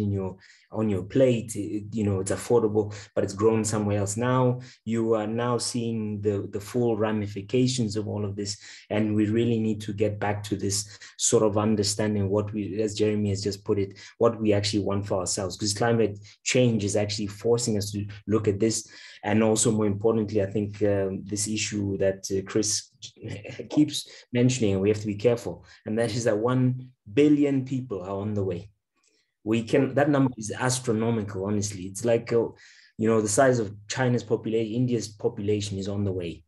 on your plate, it's affordable, but it's grown somewhere else. Now you are now seeing the full ramifications of all of this, and we really need to get back to this sort of understanding what we, as Jeremy has just put it, what we actually want for ourselves, because climate change is actually forcing us to look at this. And also, more importantly, I think this issue that Chris keeps mentioning, and we have to be careful, and that is that 1 billion people are on the way. That number is astronomical, honestly. It's like, the size of China's population, India's population is on the way.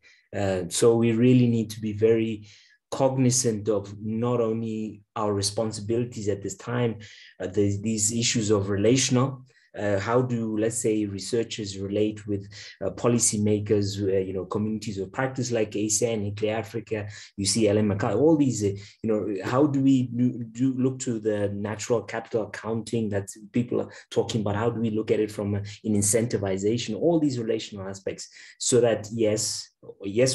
So we really need to be very cognizant of not only our responsibilities at this time, these issues of relational, how do, let's say, researchers relate with policymakers, communities of practice like ACEAs, Nuclear Africa, you see LMACA, all these, how do we do look to the natural capital accounting that people are talking about? How do we look at it from an incentivization, all these relational aspects, so that, yes,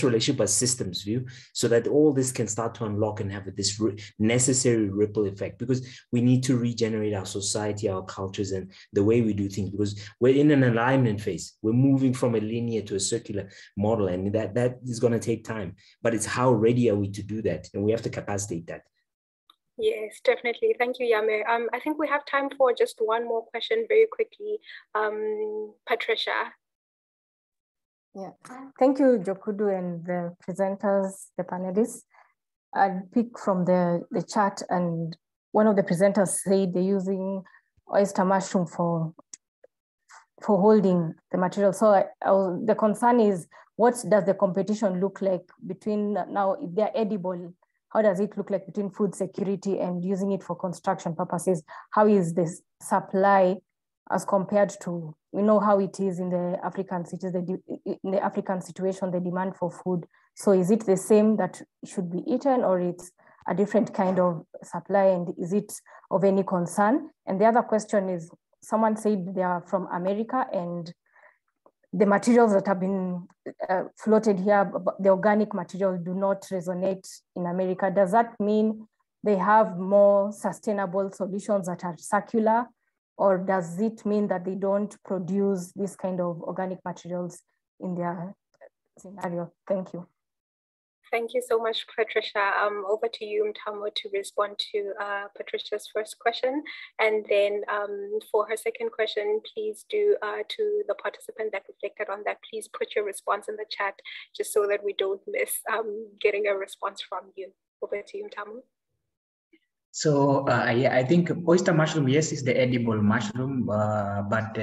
relationship, but systems view, so that all this can start to unlock and have this necessary ripple effect, because we need to regenerate our society, our cultures, and the way we do things, because we're in an alignment phase. We're moving from a linear to a circular model, and that is going to take time, but it's how ready are we to do that, and we have to capacitate that. Yes, definitely. Thank you, Yame. I think we have time for just one more question very quickly. Patricia. Yeah, thank you, Jokudu, and the presenters, the panelists. I'll pick from the chat, and one of the presenters said they're using oyster mushroom for holding the material. So the concern is, what does the competition look like between now, if they're edible, how does it look like between food security and using it for construction purposes? How is this supply as compared to, we know how it is in the African cities, in the African situation, the demand for food. So is it the same that should be eaten, or it's a different kind of supply, and is it of any concern? And the other question is, someone said they are from America, and the materials that have been floated here, the organic material, do not resonate in America. Does that mean they have more sustainable solutions that are circular? Or does it mean that they don't produce this kind of organic materials in their scenario? Thank you. Thank you so much, Patricia. Over to you, Mthamo, to respond to Patricia's first question. And then for her second question, please do, to the participant that reflected on that, please put your response in the chat, just so that we don't miss getting a response from you. Over to you, Mthamo. So yeah, I think oyster mushroom, yes, is the edible mushroom, but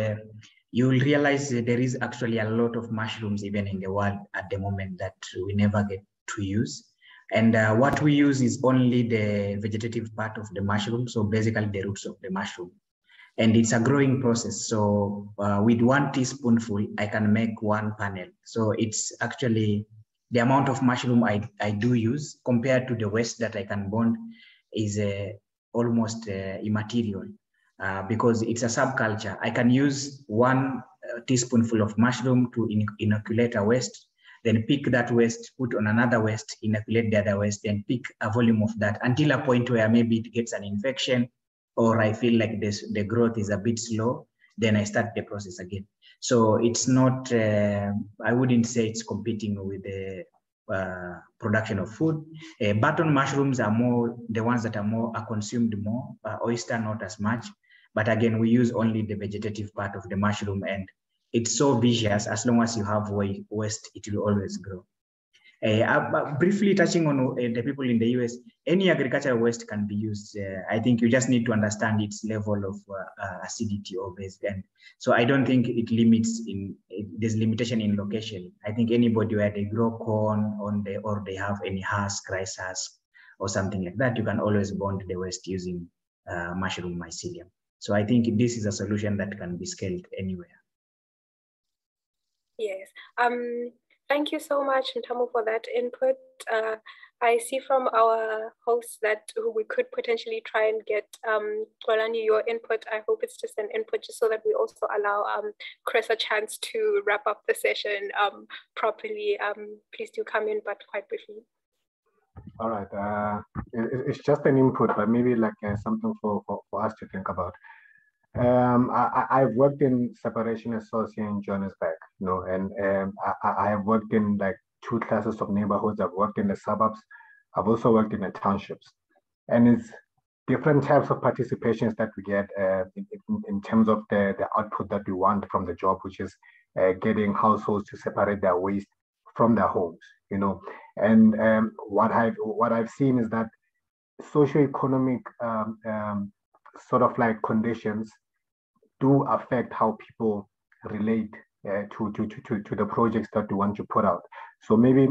you will realize that there is actually a lot of mushrooms even in the world at the moment that we never get to use. And what we use is only the vegetative part of the mushroom, so basically the roots of the mushroom. And it's a growing process. So with 1 teaspoonful, I can make 1 panel. So it's actually the amount of mushroom I do use compared to the waste that I can bond is almost immaterial because it's a subculture. I can use 1 teaspoonful of mushroom to inoculate a waste, then pick that waste, put on another waste, inoculate the other waste, then pick a volume of that until a point where maybe it gets an infection, or I feel like the growth is a bit slow, then I start the process again. So it's not, I wouldn't say it's competing with the production of food. Button mushrooms are more, the ones that are consumed more, oyster not as much, but again, we use only the vegetative part of the mushroom, and it's so vicious. As long as you have waste, it will always grow. Briefly touching on the people in the US, any agricultural waste can be used. I think you just need to understand its level of acidity or base. And so I don't think it limits there's limitation in location. I think anybody where they grow corn or they have any husk, rice husk, or something like that, you can always bond the waste using mushroom mycelium. So I think this is a solution that can be scaled anywhere. Yes. Thank you so much, Mthamo, for that input. I see from our hosts that we could potentially try and get Xolani, your input. I hope it's just an input, just so that we also allow Chris a chance to wrap up the session properly. Please do come in, but quite briefly. All right, it's just an input, but maybe like something for us to think about. I've worked in separation and source here in Johannesburg, you know, and I have worked in like 2 classes of neighborhoods. I've worked in the suburbs. I've also worked in the townships, and it's different types of participations that we get in terms of the output that we want from the job, which is getting households to separate their waste from their homes, you know. And what I've seen is that socioeconomic sort of like conditions do affect how people relate to the projects that we want to put out. So maybe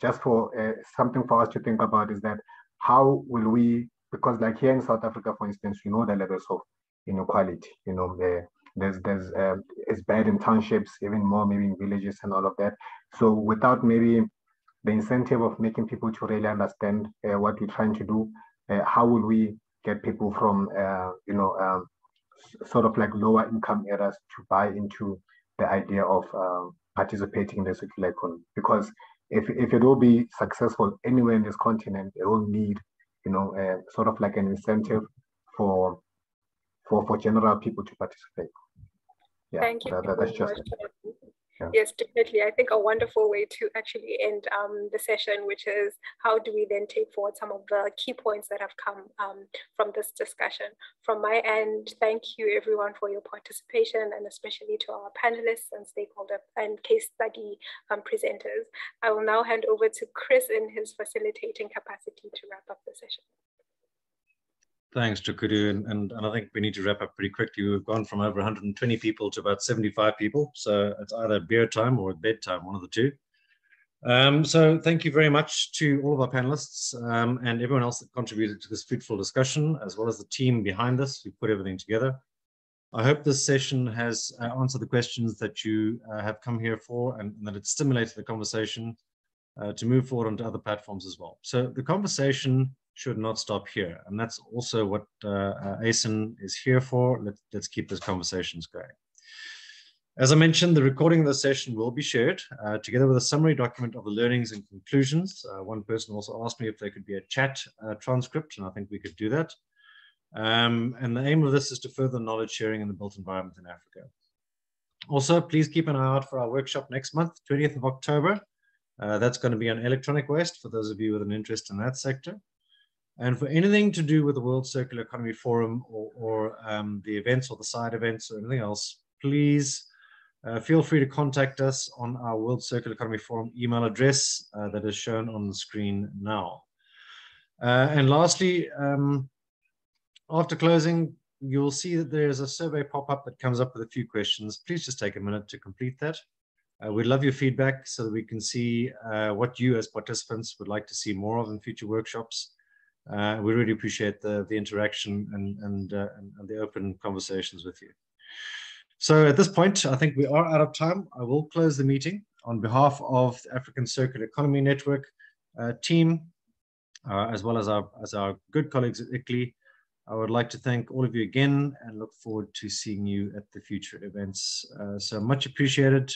just for something for us to think about is that how will we, because like here in South Africa, for instance, you know the levels of inequality, you know, there's it's bad in townships, even more maybe in villages and all of that. So without maybe the incentive of making people to really understand what we're trying to do, how will we get people from, sort of like lower income areas to buy into the idea of participating in the circular economy? Because if it will be successful anywhere in this continent, it will need, you know, sort of like an incentive for general people to participate. Yeah, thank you. That's just it. Yeah. Yes, definitely. I think a wonderful way to actually end the session, which is how do we then take forward some of the key points that have come from this discussion. From my end, thank you everyone for your participation, and especially to our panelists and stakeholder and case study presenters. I will now hand over to Chris in his facilitating capacity to wrap up the session. Thanks, Jukudu, and I think we need to wrap up pretty quickly. We've gone from over 120 people to about 75 people, so it's either beer time or bedtime, one of the two. So thank you very much to all of our panelists and everyone else that contributed to this fruitful discussion, as well as the team behind this who put everything together. I hope this session has answered the questions that you have come here for, and that it stimulated the conversation to move forward onto other platforms as well. So the conversation should not stop here, and that's also what ACEN is here for. Let's keep those conversations going. As I mentioned, the recording of the session will be shared together with a summary document of the learnings and conclusions. One person also asked me if there could be a chat transcript, and I think we could do that. And the aim of this is to further knowledge sharing in the built environment in Africa. Also, please keep an eye out for our workshop next month, 20th of October. That's going to be on electronic waste for those of you with an interest in that sector. And for anything to do with the World Circular Economy Forum or the events or the side events or anything else, please feel free to contact us on our World Circular Economy Forum email address that is shown on the screen now. And lastly, after closing, you'll see that there's a survey pop-up that comes up with a few questions. Please just take a minute to complete that. We'd love your feedback so that we can see what you as participants would like to see more of in future workshops. We really appreciate the interaction and the open conversations with you. So at this point, I think we are out of time. I will close the meeting on behalf of the African Circular Economy Network team, as well as our good colleagues at ICLEI. I would like to thank all of you again and look forward to seeing you at the future events. So much appreciated.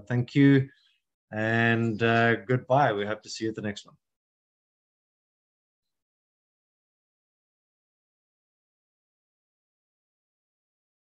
Thank you and goodbye. We hope to see you at the next one.